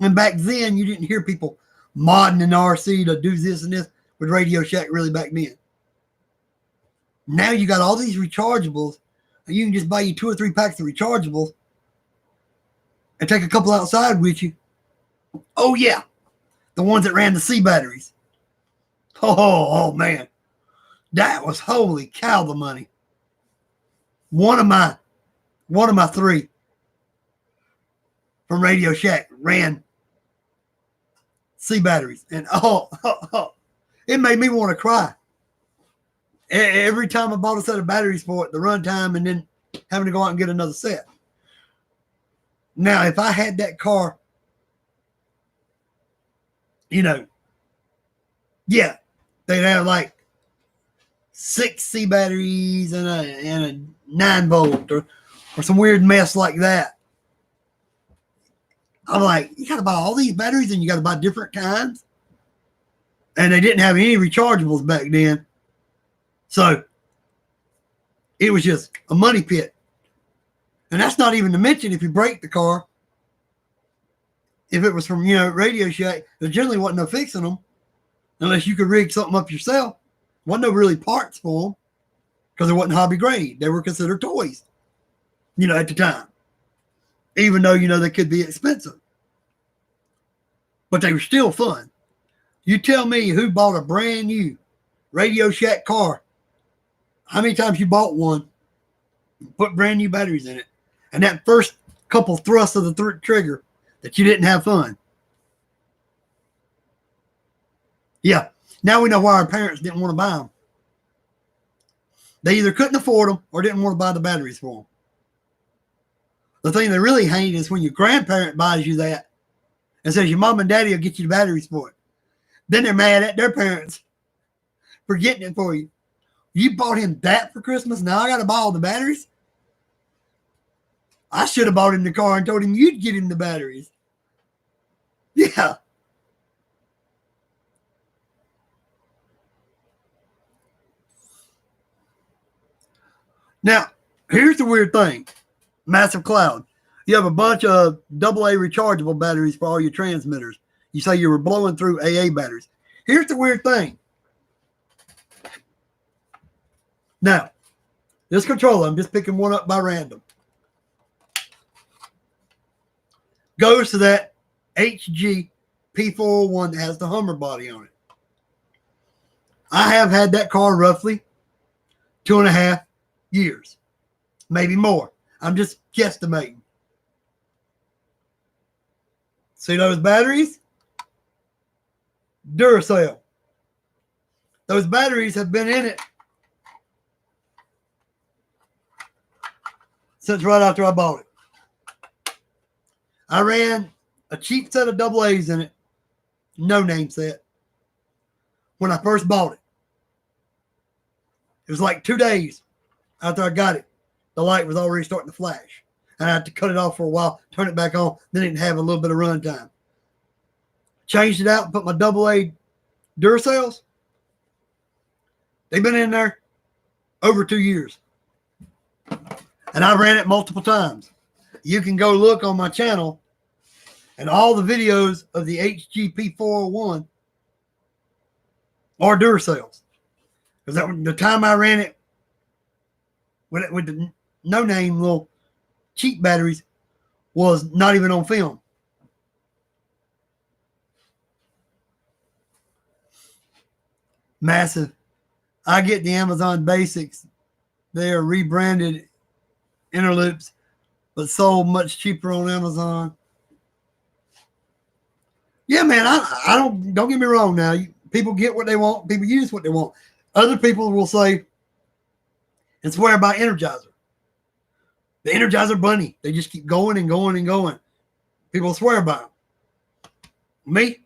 And back then, you didn't hear people modding an RC to do this and this with Radio Shack really back then. Now you got all these rechargeables, and you can just buy you 2 or 3 packs of rechargeables and take a couple outside with you. Oh, yeah. The ones that ran the C batteries. Oh, man. That was holy cow the money. One of my 3 from Radio Shack ran C batteries. And it made me want to cry. Every time I bought a set of batteries for it, the runtime, and then having to go out and get another set. Now, if I had that car, yeah, they'd have like 6 C batteries and a 9-volt or some weird mess like that. I'm like, you got to buy all these batteries and you got to buy different kinds. And they didn't have any rechargeables back then. So it was just a money pit. And that's not even to mention if you break the car. If it was from, Radio Shack, there generally wasn't no fixing them unless you could rig something up yourself. Wasn't no really parts for them because they wasn't hobby grade. They were considered toys, at the time. Even though, they could be expensive. But they were still fun. You tell me who bought a brand new Radio Shack car. How many times you bought one, put brand new batteries in it, and that first couple thrusts of the trigger that you didn't have fun? Yeah. Now we know why our parents didn't want to buy them. They either couldn't afford them or didn't want to buy the batteries for them. The thing they really hate is when your grandparent buys you that and says your mom and daddy will get you the batteries for it. Then they're mad at their parents for getting it for you. You bought him that for Christmas? Now I got to buy all the batteries? I should have bought him the car and told him you'd get him the batteries. Yeah. Now, here's the weird thing. Massive Cloud. You have a bunch of AA rechargeable batteries for all your transmitters. You say you were blowing through AA batteries. Here's the weird thing. Now, this controller, I'm just picking one up by random, goes to that HG P401 that has the Hummer body on it. I have had that car roughly 2.5 years, maybe more. I'm just guesstimating. See those batteries? Duracell. Those batteries have been in it since right after I bought it. I ran a cheap set of AA's in it, no name set, when I first bought it. It was like 2 days after I got it. The light was already starting to flash. And I had to cut it off for a while, turn it back on, then it have a little bit of run time. Changed it out and put my AA Duracells. They've been in there over 2 years. And I ran it multiple times. You can go look on my channel and all the videos of the HGP 401 are Duracells. Because the time I ran it with the no-name little cheap batteries was not even on film. Massive. I get the Amazon Basics. They are rebranded Interloops, but sold much cheaper on Amazon. Yeah, man, I don't get me wrong now. People get what they want. People use what they want. Other people will say and swear by Energizer. The Energizer Bunny. They just keep going and going and going. People swear by them. Me,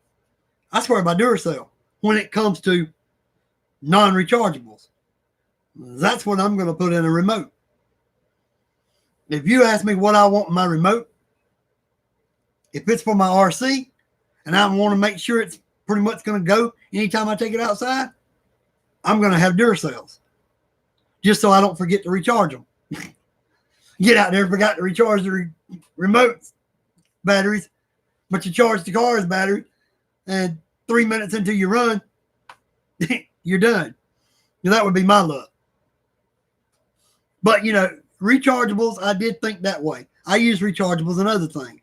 I swear by Duracell when it comes to non-rechargeables. That's what I'm going to put in a remote. If you ask me what I want in my remote, if it's for my RC and I want to make sure it's pretty much going to go anytime I take it outside, I'm going to have Duracells just so I don't forget to recharge them. Get out there, forgot to recharge the remote batteries, but you charge the car's battery, and 3 minutes into your run, you're done. Now, that would be my luck. But, rechargeables, I did think that way. I use rechargeables another thing,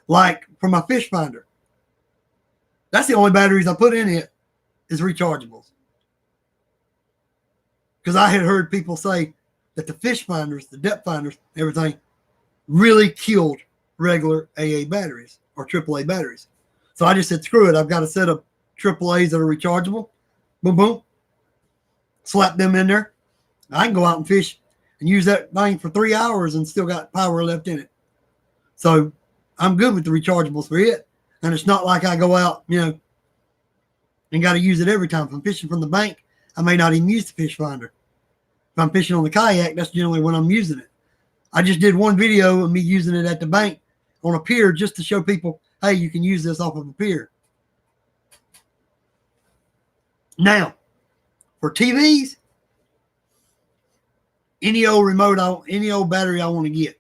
like for my fish finder. That's the only batteries I put in it is rechargeables. Because I had heard people say that the fish finders, the depth finders, everything really killed regular AA batteries or AAA batteries. So I just said, screw it. I've got a set of AAAs that are rechargeable. Boom, boom. Slap them in there. I can go out and fish and use that thing for 3 hours and still got power left in it. So I'm good with the rechargeables for it. And it's not like I go out, and got to use it every time. If I'm fishing from the bank, I may not even use the fish finder. If I'm fishing on the kayak, that's generally when I'm using it. I just did one video of me using it at the bank on a pier just to show people, hey, you can use this off of a pier. Now, for TVs, any old remote, any old battery I want to get,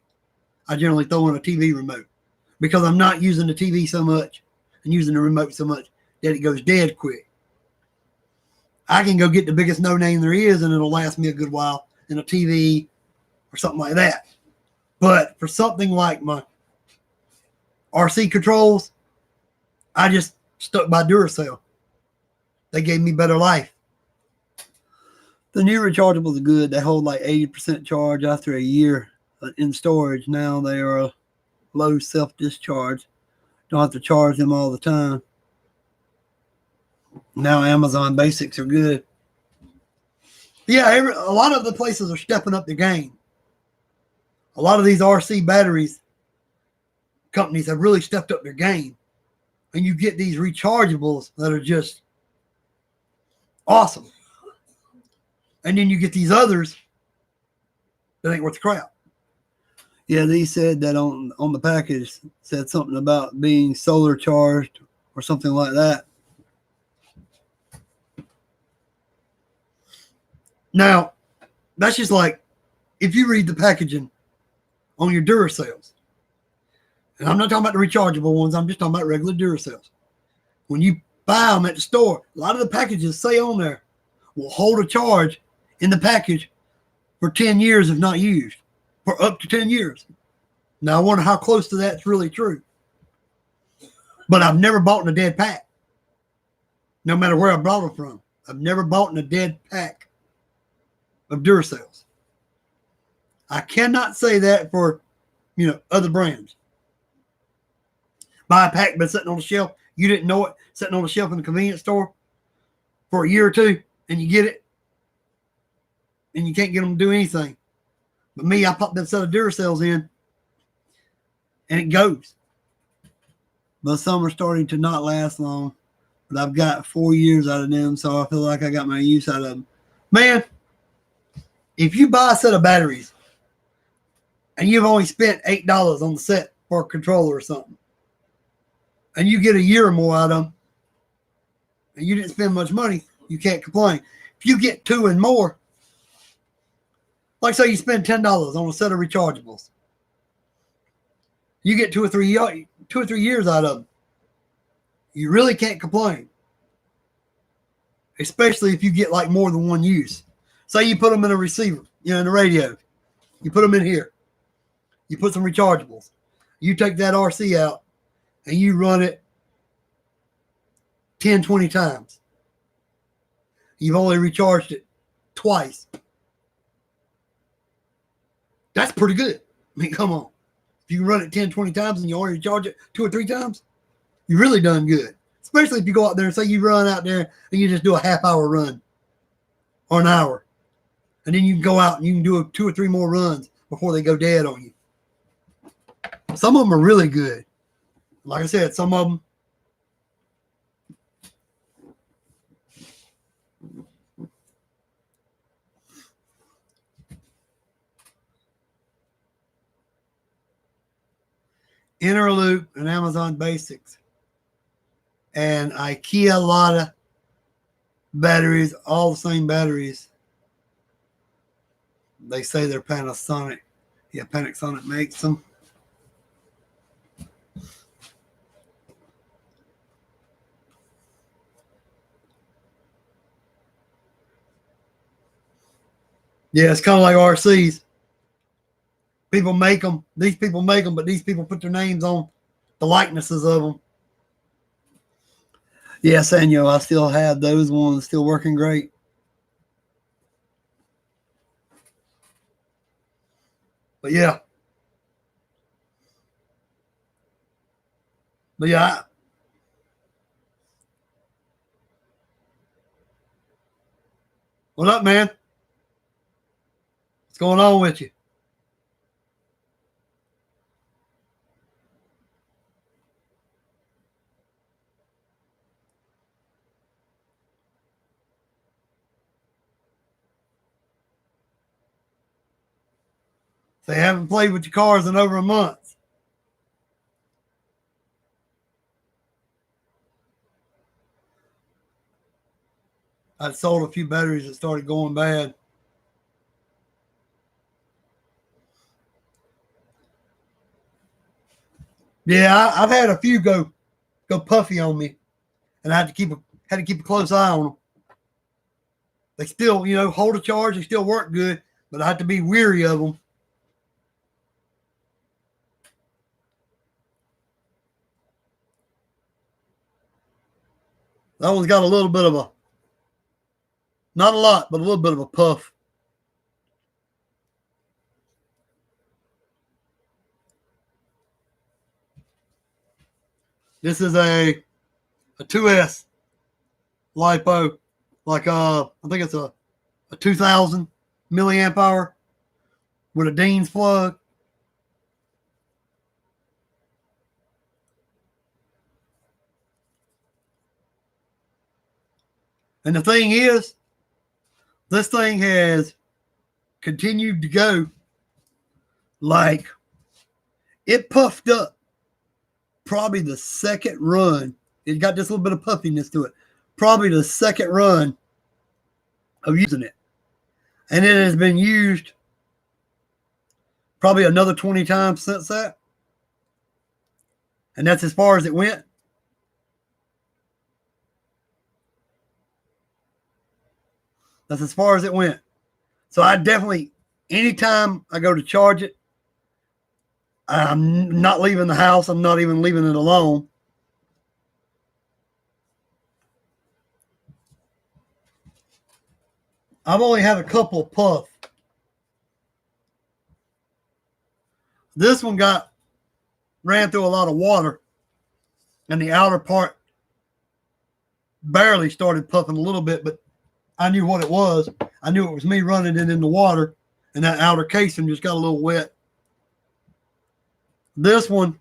I generally throw in a TV remote because I'm not using the TV so much and using the remote so much that it goes dead quick. I can go get the biggest no-name there is and it'll last me a good while in a TV or something like that. But for something like my RC controls, I just stuck by Duracell. They gave me better life. The new rechargeables are good. They hold like 80% charge after a year in storage. Now they are a low self-discharge. Don't have to charge them all the time. Now Amazon Basics are good. Yeah, a lot of the places are stepping up the game. A lot of these RC batteries companies have really stepped up their game. And you get these rechargeables that are just awesome. And then you get these others that ain't worth the crap. Yeah, they said that on the package, said something about being solar charged or something like that. Now, that's just like if you read the packaging on your Duracells. And I'm not talking about the rechargeable ones. I'm just talking about regular Duracells. When you buy them at the store, a lot of the packages say on there will hold a charge in the package for 10 years if not used. For up to 10 years. Now, I wonder how close to that's really true. But I've never bought in a dead pack. No matter where I bought them from. I've never bought in a dead pack of Duracells. I cannot say that for, other brands. Buy a pack been sitting on the shelf. You didn't know it. Sitting on the shelf in the convenience store for a year or two. And you get it. And you can't get them to do anything. But me, I pop that set of Duracells in. And it goes. But some are starting to not last long. But I've got 4 years out of them. So I feel like I got my use out of them. Man, if you buy a set of batteries. And you've only spent $8 on the set for a controller or something. And you get a year or more out of them. And you didn't spend much money. You can't complain. If you get 2 and more. Like say you spend $10 on a set of rechargeables. You get 2 or 3 years out of them. You really can't complain. Especially if you get like more than one use. Say you put them in a receiver, in the radio. You put them in here. You put some rechargeables. You take that RC out and you run it 10, 20 times. You've only recharged it twice. That's pretty good. I mean, come on. If you can run it 10, 20 times and you only recharge it 2 or 3 times, you really done good. Especially if you go out there and say you run out there and you just do a half-hour run or an hour. And then you can go out and you can do 2 or 3 more runs before they go dead on you. Some of them are really good. Like I said, some of them. Inner Loop and Amazon Basics. And IKEA Lotta batteries, all the same batteries. They say they're Panasonic. Yeah, Panasonic makes them. Yeah, it's kind of like RCs. People make them. These people make them, but these people put their names on the likenesses of them. Yeah, Sanyo, I still have those ones, still working great. But yeah. But yeah. What up, man? What's going on with you? They haven't played with your cars in over a month. I sold a few batteries that started going bad. Yeah, I've had a few go puffy on me, and I had to keep a close eye on them. They still, hold a charge. They still work good, but I have to be weary of them. That one's got a little bit of a, not a lot, but a little bit of a puff. This is a 2S LiPo, like I think it's a 2000 milliamp hour with a Dean's plug. And the thing is, this thing has continued to go. Like, it puffed up probably the second run. It got this little bit of puffiness to it. Probably the second run of using it. And it has been used probably another 20 times since that. And that's as far as it went. That's as far as it went. So I definitely, anytime I go to charge it, I'm not leaving the house. I'm not even leaving it alone. I've only had a couple puff. This one ran through a lot of water, and the outer part barely started puffing a little bit, but I knew what it was. I knew it was me running it in the water, and that outer casing just got a little wet. This one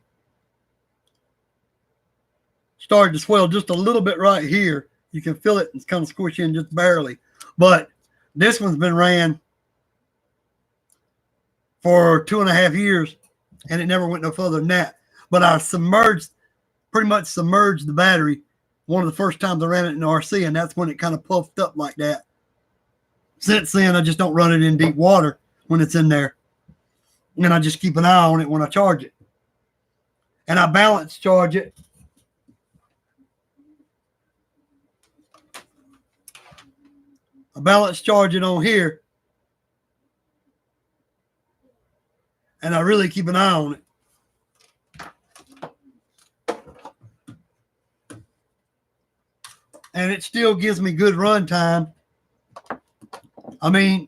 started to swell just a little bit right here. You can feel it. It's kind of squishy in just barely. But this one's been ran for 2.5 years, and it never went no further than that. But I pretty much submerged the battery one of the first times I ran it in RC, and that's when it kind of puffed up like that. Since then, I just don't run it in deep water when it's in there. And I just keep an eye on it when I charge it. And I balance charge it. I balance charge it on here. And I really keep an eye on it. And it still gives me good run time. I mean,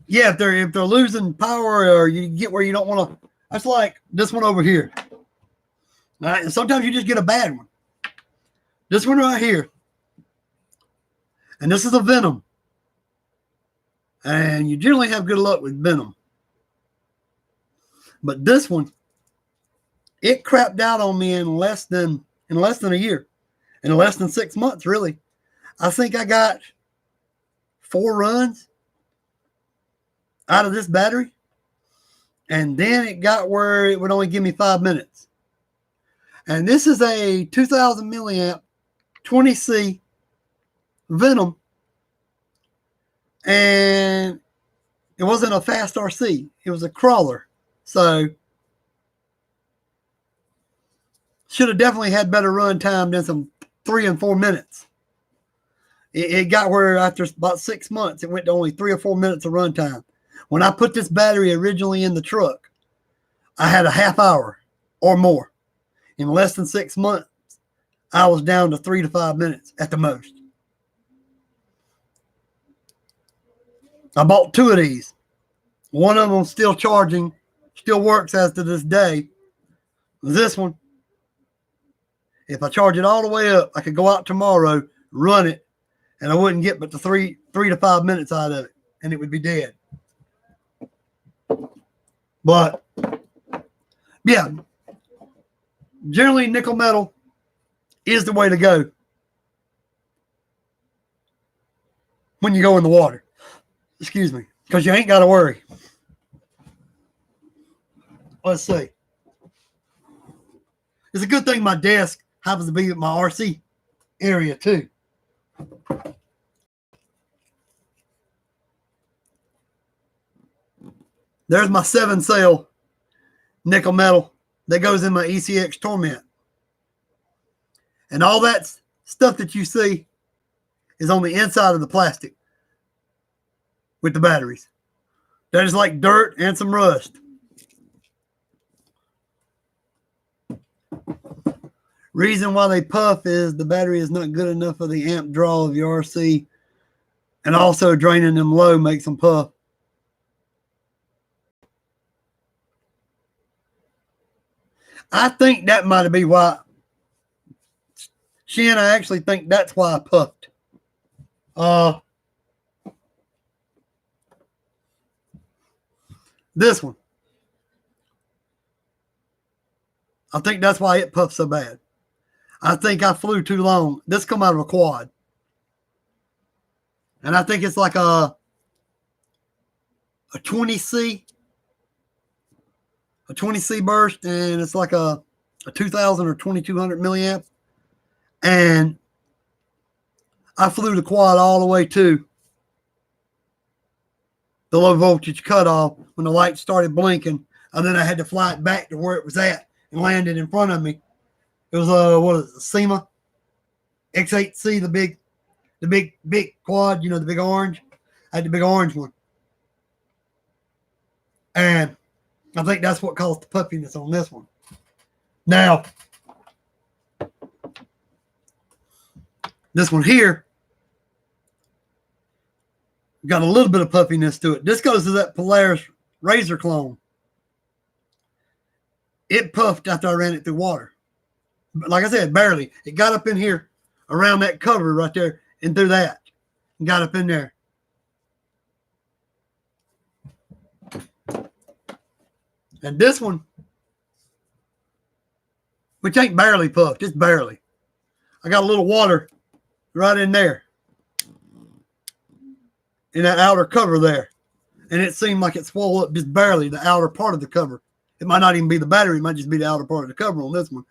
yeah, if they're losing power or you get where you don't want to, that's like this one over here. Right? And sometimes you just get a bad one. This one right here. And this is a Venom. And you generally have good luck with Venom. But this one, it crapped out on me in less than a year. In less than 6 months, really. I think I got 4 runs out of this battery. And then it got where it would only give me 5 minutes. And this is a 2000 milliamp 20C Venom. And it wasn't a fast RC. It was a crawler. So should have definitely had better run time than some 3 and 4 minutes. It got where after about 6 months, it went to only 3 or 4 minutes of run time. When I put this battery originally in the truck, I had a half hour or more. In less than 6 months, I was down to 3 to 5 minutes at the most. I bought 2 of these. One of them still charging, still works as to this day. This one, if I charge it all the way up, I could go out tomorrow, run it, and I wouldn't get but the 3 to 5 minutes out of it, and it would be dead. But yeah, generally nickel metal is the way to go when you go in the water. Excuse me, because you ain't got to worry. Let's see. It's a good thing my desk happens to be at my RC area too. There's my 7-cell nickel metal that goes in my ECX Torment. And all that stuff that you see is on the inside of the plastic with the batteries. That is like dirt and some rust. Reason why they puff is the battery is not good enough for the amp draw of your RC, and also draining them low makes them puff. I think that might be why. Shen, I actually think that's why I puffed. This one. I think that's why it puffed so bad. I think I flew too long. This come out of a quad. And I think it's like a 20C. A 20C burst, and it's like a 2000 or 2200 milliamp. And I flew the quad all the way to the low voltage cutoff when the light started blinking, and then I had to fly it back to where it was at and land it in front of me. It was what is it, SEMA X8C, the big quad, you know, the big orange. I had the big orange one, and I think that's what caused the puffiness on this one. Now, this one here got a little bit of puffiness to it. This goes to that Polaris Razor clone. It puffed after I ran it through water. But like I said, barely. It got up in here around that cover right there and through that. And got up in there. And this one, which ain't barely puffed, it's barely. I got a little water right in there. In that outer cover there. And it seemed like it swelled up just barely, the outer part of the cover. It might not even be the battery. It might just be the outer part of the cover on this one.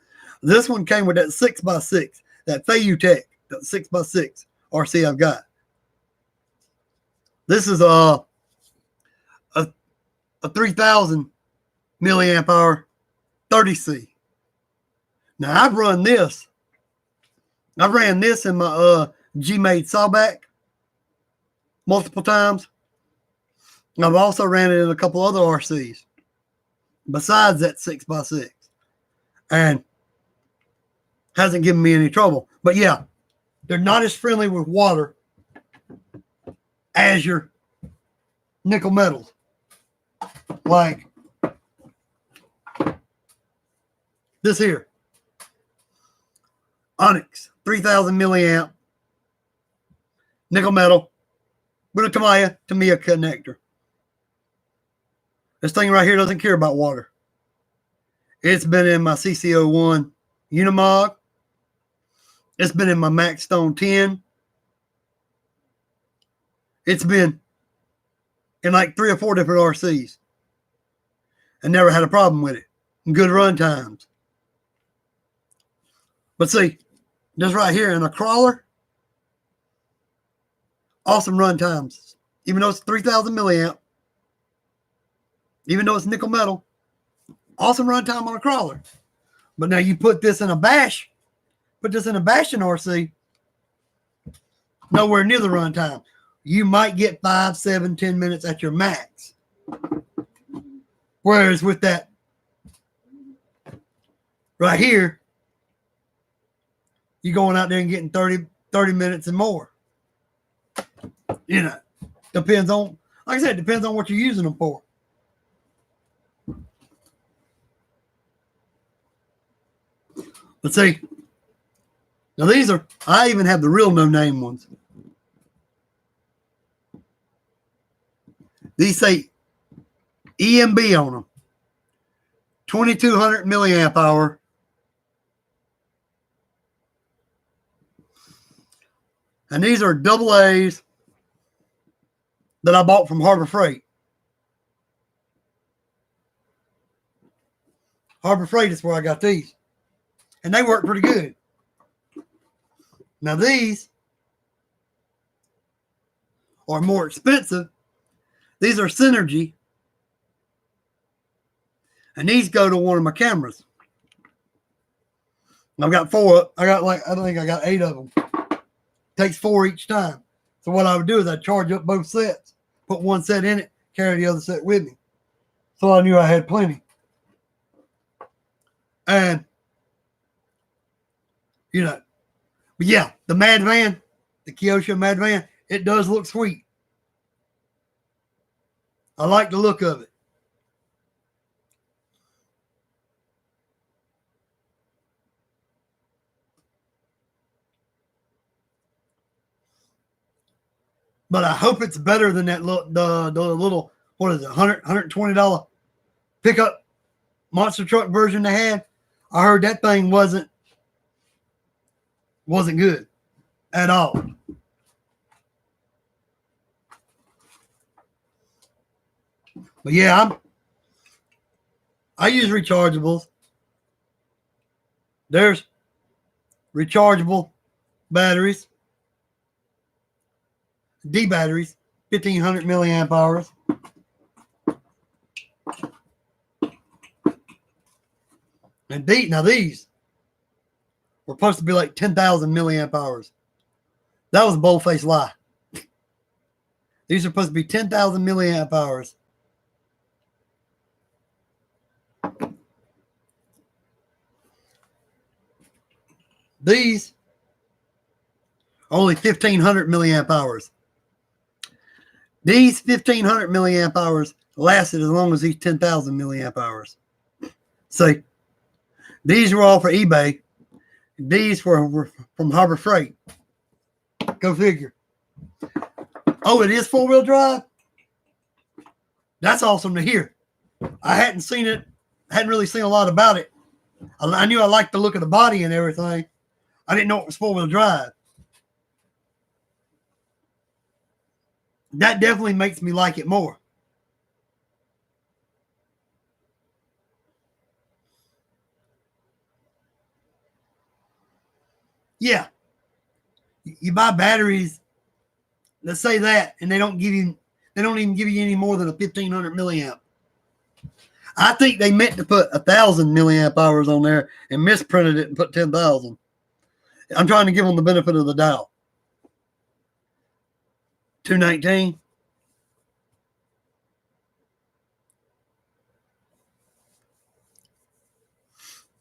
This one came with that 6x6, that Fayutech, that 6x6 RC I've got. This is a 3000 milliamp hour 30C. Now I've run this. I ran this in my G-Made sawback multiple times. I've also ran it in a couple other RCs besides that 6x6, and hasn't given me any trouble. But yeah, they're not as friendly with water as your nickel metals. Like this here, Onyx 3000 milliamp nickel metal with a Tamiya connector. This thing right here doesn't care about water. It's been in my CC01 Unimog. It's been in my Max Stone 10. It's been in like 3 or 4 different RCs. and never had a problem with it. Good run times. But see, just right here in a crawler, awesome run times. Even though it's 3,000 milliamp, even though it's nickel metal, awesome run time on a crawler. But now you put this in a bash, put this in a bashing RC, nowhere near the run time. You might get 5, 7, 10 minutes at your max. Whereas with that right here, you're going out there and getting 30 minutes and more. You know, depends on, like I said, depends on what you're using them for. Let's see. Now these are, I even have the real no-name ones. These say EMB on them. 2200 milliamp hour. And these are double A's that I bought from Harbor Freight. Harbor Freight is where I got these. And they work pretty good. Now these are more expensive. These are Synergy. And these go to one of my cameras. I've got 4. I think I got 8 of them. Takes 4 each time. So what I would do is I'd charge up both sets, put one set in it, carry the other set with me. So I knew I had plenty. And, you know, but yeah, the Mad Van, the Kyosho Mad Van, it does look sweet. I like the look of it. But I hope it's better than that the little, what is it, $120 pickup monster truck version they had. I heard that thing wasn't good at all. But yeah, I use rechargeables. There's rechargeable batteries. D batteries, 1,500 milliamp hours. And these were supposed to be like 10,000 milliamp hours. That was a bold-faced lie. These are supposed to be 10,000 milliamp hours. These are only 1,500 milliamp hours. These 1,500 milliamp hours lasted as long as these 10,000 milliamp hours. See, these were all for eBay. These were from Harbor Freight. Go figure. Oh, it is 4-wheel drive? That's awesome to hear. I hadn't seen it. Hadn't really seen a lot about it. I knew I liked the look of the body and everything. I didn't know it was 4-wheel drive. That definitely makes me like it more. Yeah. You buy batteries, let's say that, and they don't even give you any more than a 1,500 milliamp. I think they meant to put 1,000 milliamp hours on there and misprinted it and put 10,000. I'm trying to give them the benefit of the doubt. 219.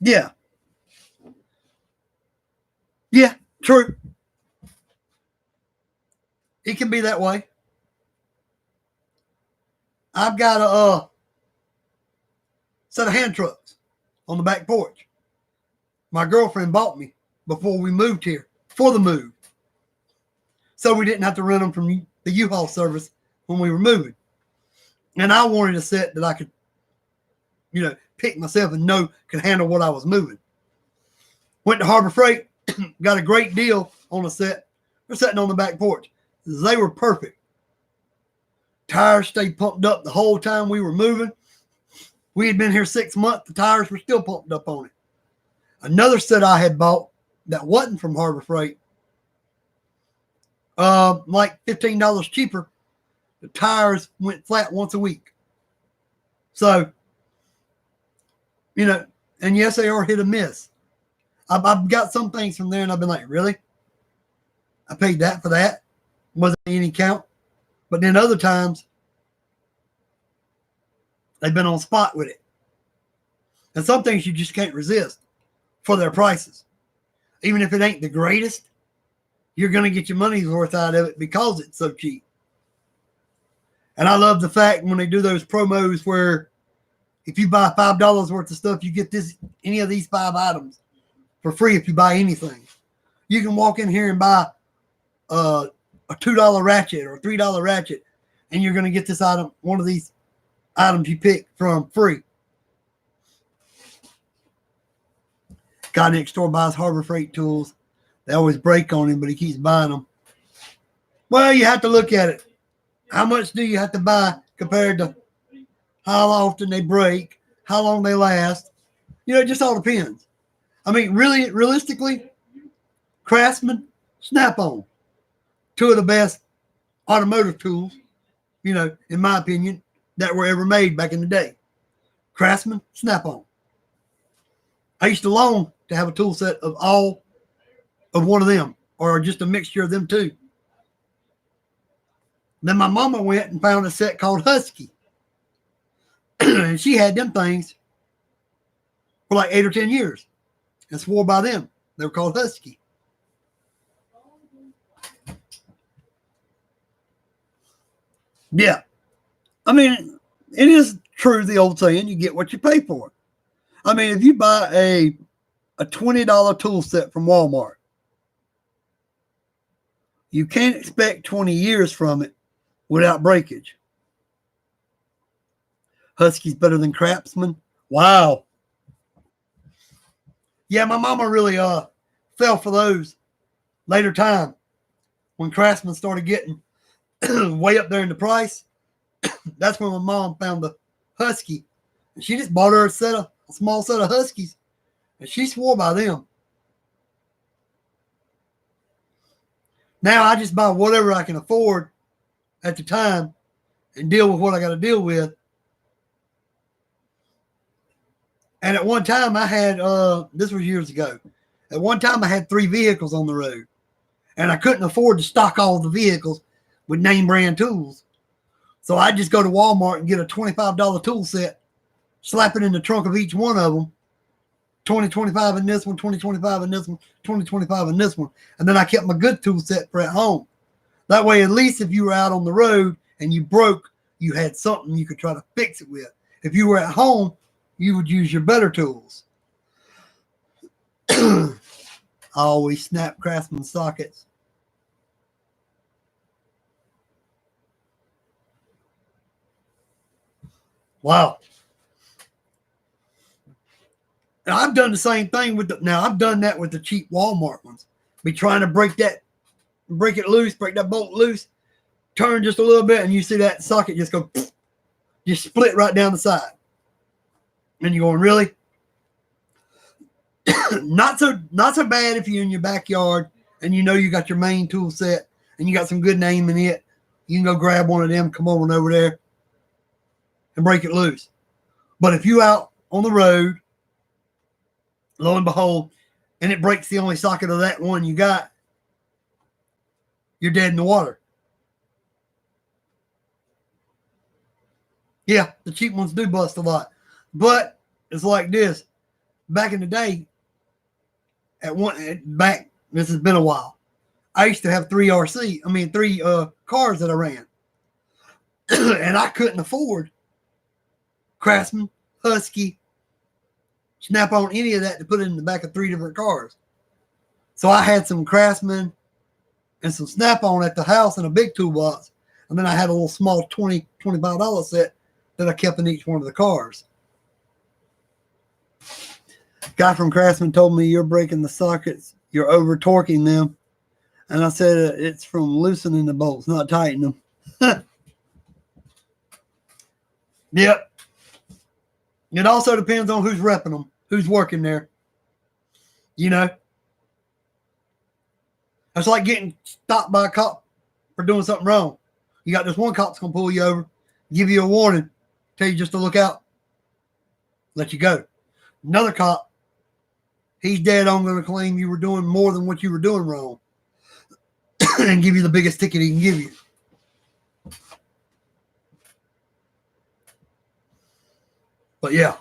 Yeah. Yeah, true. It can be that way. I've got a set of hand trucks on the back porch. My girlfriend bought me before we moved here, for the move. So we didn't have to rent them from the U-Haul service when we were moving. And I wanted a set that I could, pick myself and know could handle what I was moving. Went to Harbor Freight, got a great deal on a set. They're sitting on the back porch. They were perfect. Tires stayed pumped up the whole time we were moving. We had been here 6 months. The tires were still pumped up on it. Another set I had bought that wasn't from Harbor Freight, like $15 cheaper. The tires went flat once a week. So, you know, and yes, they are hit or miss. I've got some things from there, and I've been like, really? I paid that for that? Wasn't any count? But then other times, they've been on spot with it. And some things you just can't resist for their prices. Even if it ain't the greatest, you're going to get your money's worth out of it because it's so cheap. And I love the fact when they do those promos where if you buy $5 worth of stuff, you get any of these 5 items for free if you buy anything. You can walk in here and buy a $2 ratchet or a $3 ratchet, and you're going to get this item, one of these items you pick from, free. Guy next door buys Harbor Freight tools. They always break on him, but he keeps buying them. Well, you have to look at it. How much do you have to buy compared to how often they break, how long they last? You know, it just all depends. I mean, really, realistically, Craftsman, Snap-on, 2 of the best automotive tools, you know, in my opinion, that were ever made back in the day. Craftsman, Snap-on. I used to long to have a tool set of all of one of them, or just a mixture of them two. Then my mama went and found a set called Husky. And she had them things for like 8 or 10 years and swore by them. They were called Husky. Yeah. I mean, it is true, the old saying, you get what you pay for. I mean, if you buy a $20 tool set from Walmart, you can't expect 20 years from it without breakage. Husky's better than Craftsman. Wow. Yeah, my mama really fell for those later time when Craftsman started getting way up there in the price. That's when my mom found the Husky. And she just bought her a small set of Huskies. And she swore by them. Now I just buy whatever I can afford at the time and deal with what I got to deal with. And at one time I had, this was years ago. At one time I had 3 vehicles on the road. And I couldn't afford to stock all the vehicles with name brand tools. So I'd just go to Walmart and get a $25 tool set, slap it in the trunk of each one of them. 2025 in this one, 2025 in this one, 2025 in this one. And then I kept my good tool set for at home. That way, at least if you were out on the road and you broke, you had something you could try to fix it with. If you were at home, you would use your better tools. I always snap Craftsman sockets. Wow. And I've done the same thing with I've done that with the cheap Walmart ones. Be trying to break it loose, break that bolt loose, turn just a little bit, and you see that socket just go, just split right down the side. And you're going, really? Not so bad if you're in your backyard and you know you got your main tool set and you got some good name in it. You can go grab one of them, come on over there and break it loose. But if you out on the road, lo and behold, and it breaks the only socket of that one you got, you're dead in the water. Yeah, the cheap ones do bust a lot. But it's like this. Back in the day, this has been a while, I used to have 3 cars that I ran. And I couldn't afford Craftsman, Husky, Snap-on, any of that to put in the back of 3 different cars. So I had some Craftsman and some Snap-on at the house in a big toolbox. And then I had a little small $25 set that I kept in each one of the cars. Guy from Craftsman told me, you're breaking the sockets. You're over torquing them. And I said, it's from loosening the bolts, not tightening them. Yep. It also depends on who's repping them, who's working there. You know, it's like getting stopped by a cop for doing something wrong. You got this one cop that's going to pull you over, give you a warning, tell you just to look out, let you go. Another cop, he's dead on going to claim you were doing more than what you were doing wrong and give you the biggest ticket he can give you. But yeah.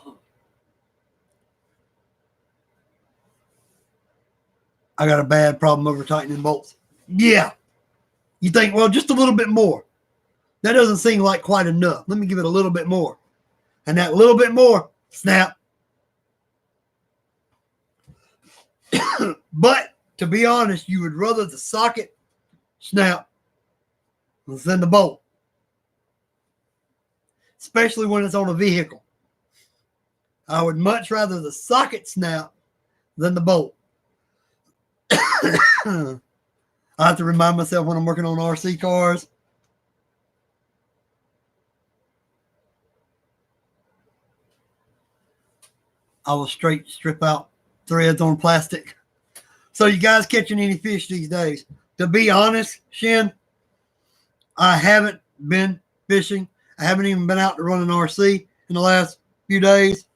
I got a bad problem over tightening bolts. Yeah. You think, well, just a little bit more. That doesn't seem like quite enough. Let me give it a little bit more. And that little bit more, snap. But to be honest, you would rather the socket snap than the bolt. Especially when it's on a vehicle. I would much rather the socket snap than the bolt. I have to remind myself when I'm working on RC cars. I will strip out threads on plastic. So you guys catching any fish these days? To be honest, Shin, I haven't been fishing. I haven't even been out to run an RC in the last few days.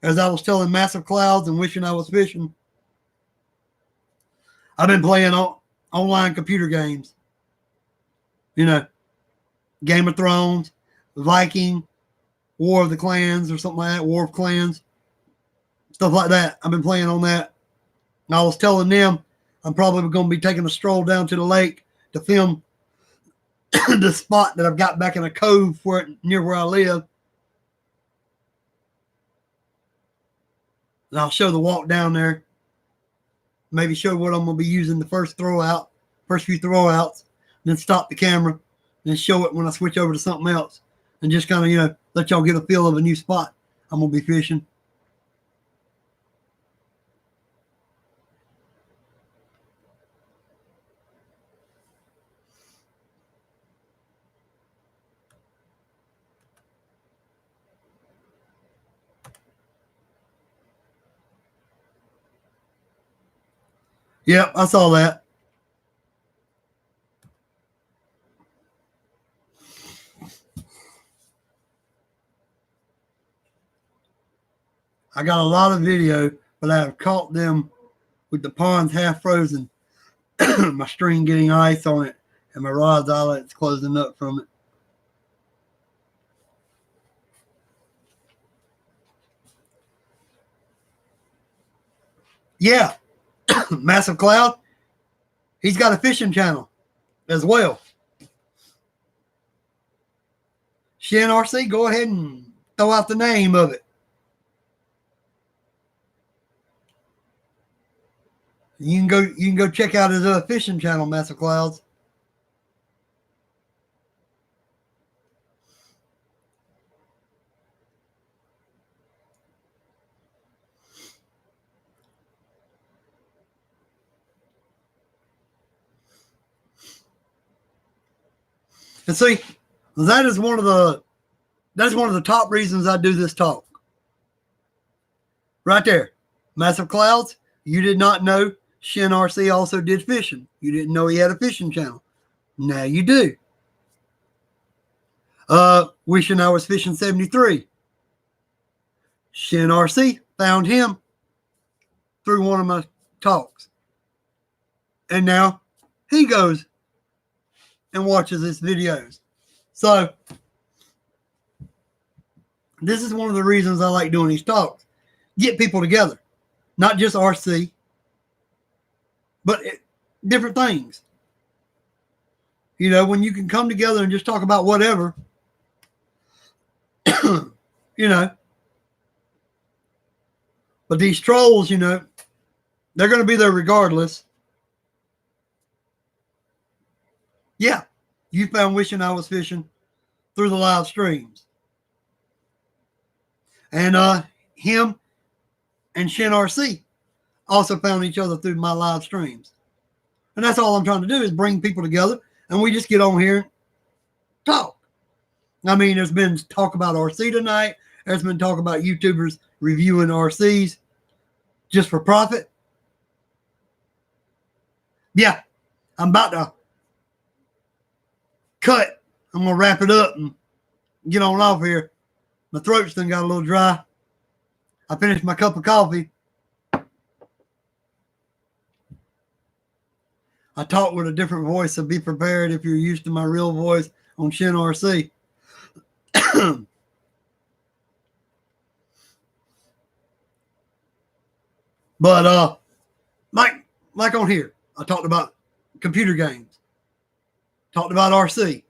As I was telling Massive Clouds and wishing I was fishing. I've been playing online computer games. You know, Game of Thrones, Viking, War of the Clans or something like that, War of Clans, stuff like that. I've been playing on that. And I was telling them I'm probably going to be taking a stroll down to the lake to film the spot that I've got back in a cove near where I live. And I'll show the walk down there. Maybe show what I'm going to be using the first few throwouts, then stop the camera, and then show it when I switch over to something else. And just kind of, let y'all get a feel of a new spot I'm going to be fishing. Yep, I saw that. I got a lot of video, but I have caught them with the ponds half frozen, my string getting ice on it, and my rod's eyelets closing up from it. Yeah, Massive Cloud, he's got a fishing channel as well. Shin RC, go ahead and throw out the name of it. You can go check out his fishing channel, Massive Clouds. And see, that's one of the top reasons I do this talk. Right there. Massive Clouds, you did not know Shin RC also did fishing. You didn't know he had a fishing channel. Now you do. Wishing I was fishing 73. Shin RC found him through one of my talks. And now he goes and watches his videos. So this is one of the reasons I like doing these talks. Get people together. Not just RC, but different things. When you can come together and just talk about whatever, But these trolls, they're going to be there regardless. Yeah, you found Wishing I Was Fishing through the live streams. And him and Shin RC also found each other through my live streams. And that's all I'm trying to do is bring people together and we just get on here and talk. I mean, there's been talk about RC tonight. There's been talk about YouTubers reviewing RCs just for profit. Yeah, I'm about to cut. I'm going to wrap it up and get on off here. My throat's done got a little dry. I finished my cup of coffee. I talk with a different voice, so be prepared if you're used to my real voice on Shin RC. But like on here, I talked about computer games, talked about RC,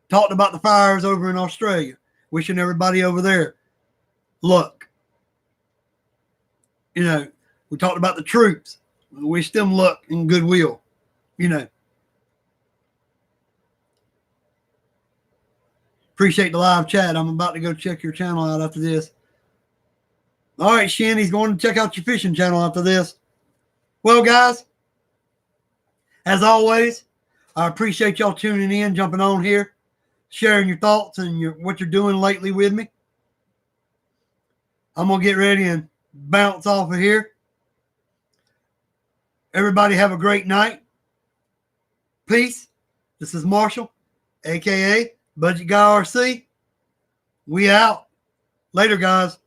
talked about the fires over in Australia, wishing everybody over there luck. You know, we talked about the troops, wish them luck and goodwill, you know. Appreciate the live chat. I'm about to go check your channel out after this. All right, Shin, he's going to check out your fishing channel after this. Well, guys, as always, I appreciate y'all tuning in, jumping on here, sharing your thoughts and what you're doing lately with me. I'm going to get ready and bounce off of here. Everybody have a great night. Peace. This is Marshall, a.k.a. Budget Guy RC. We out. Later, guys.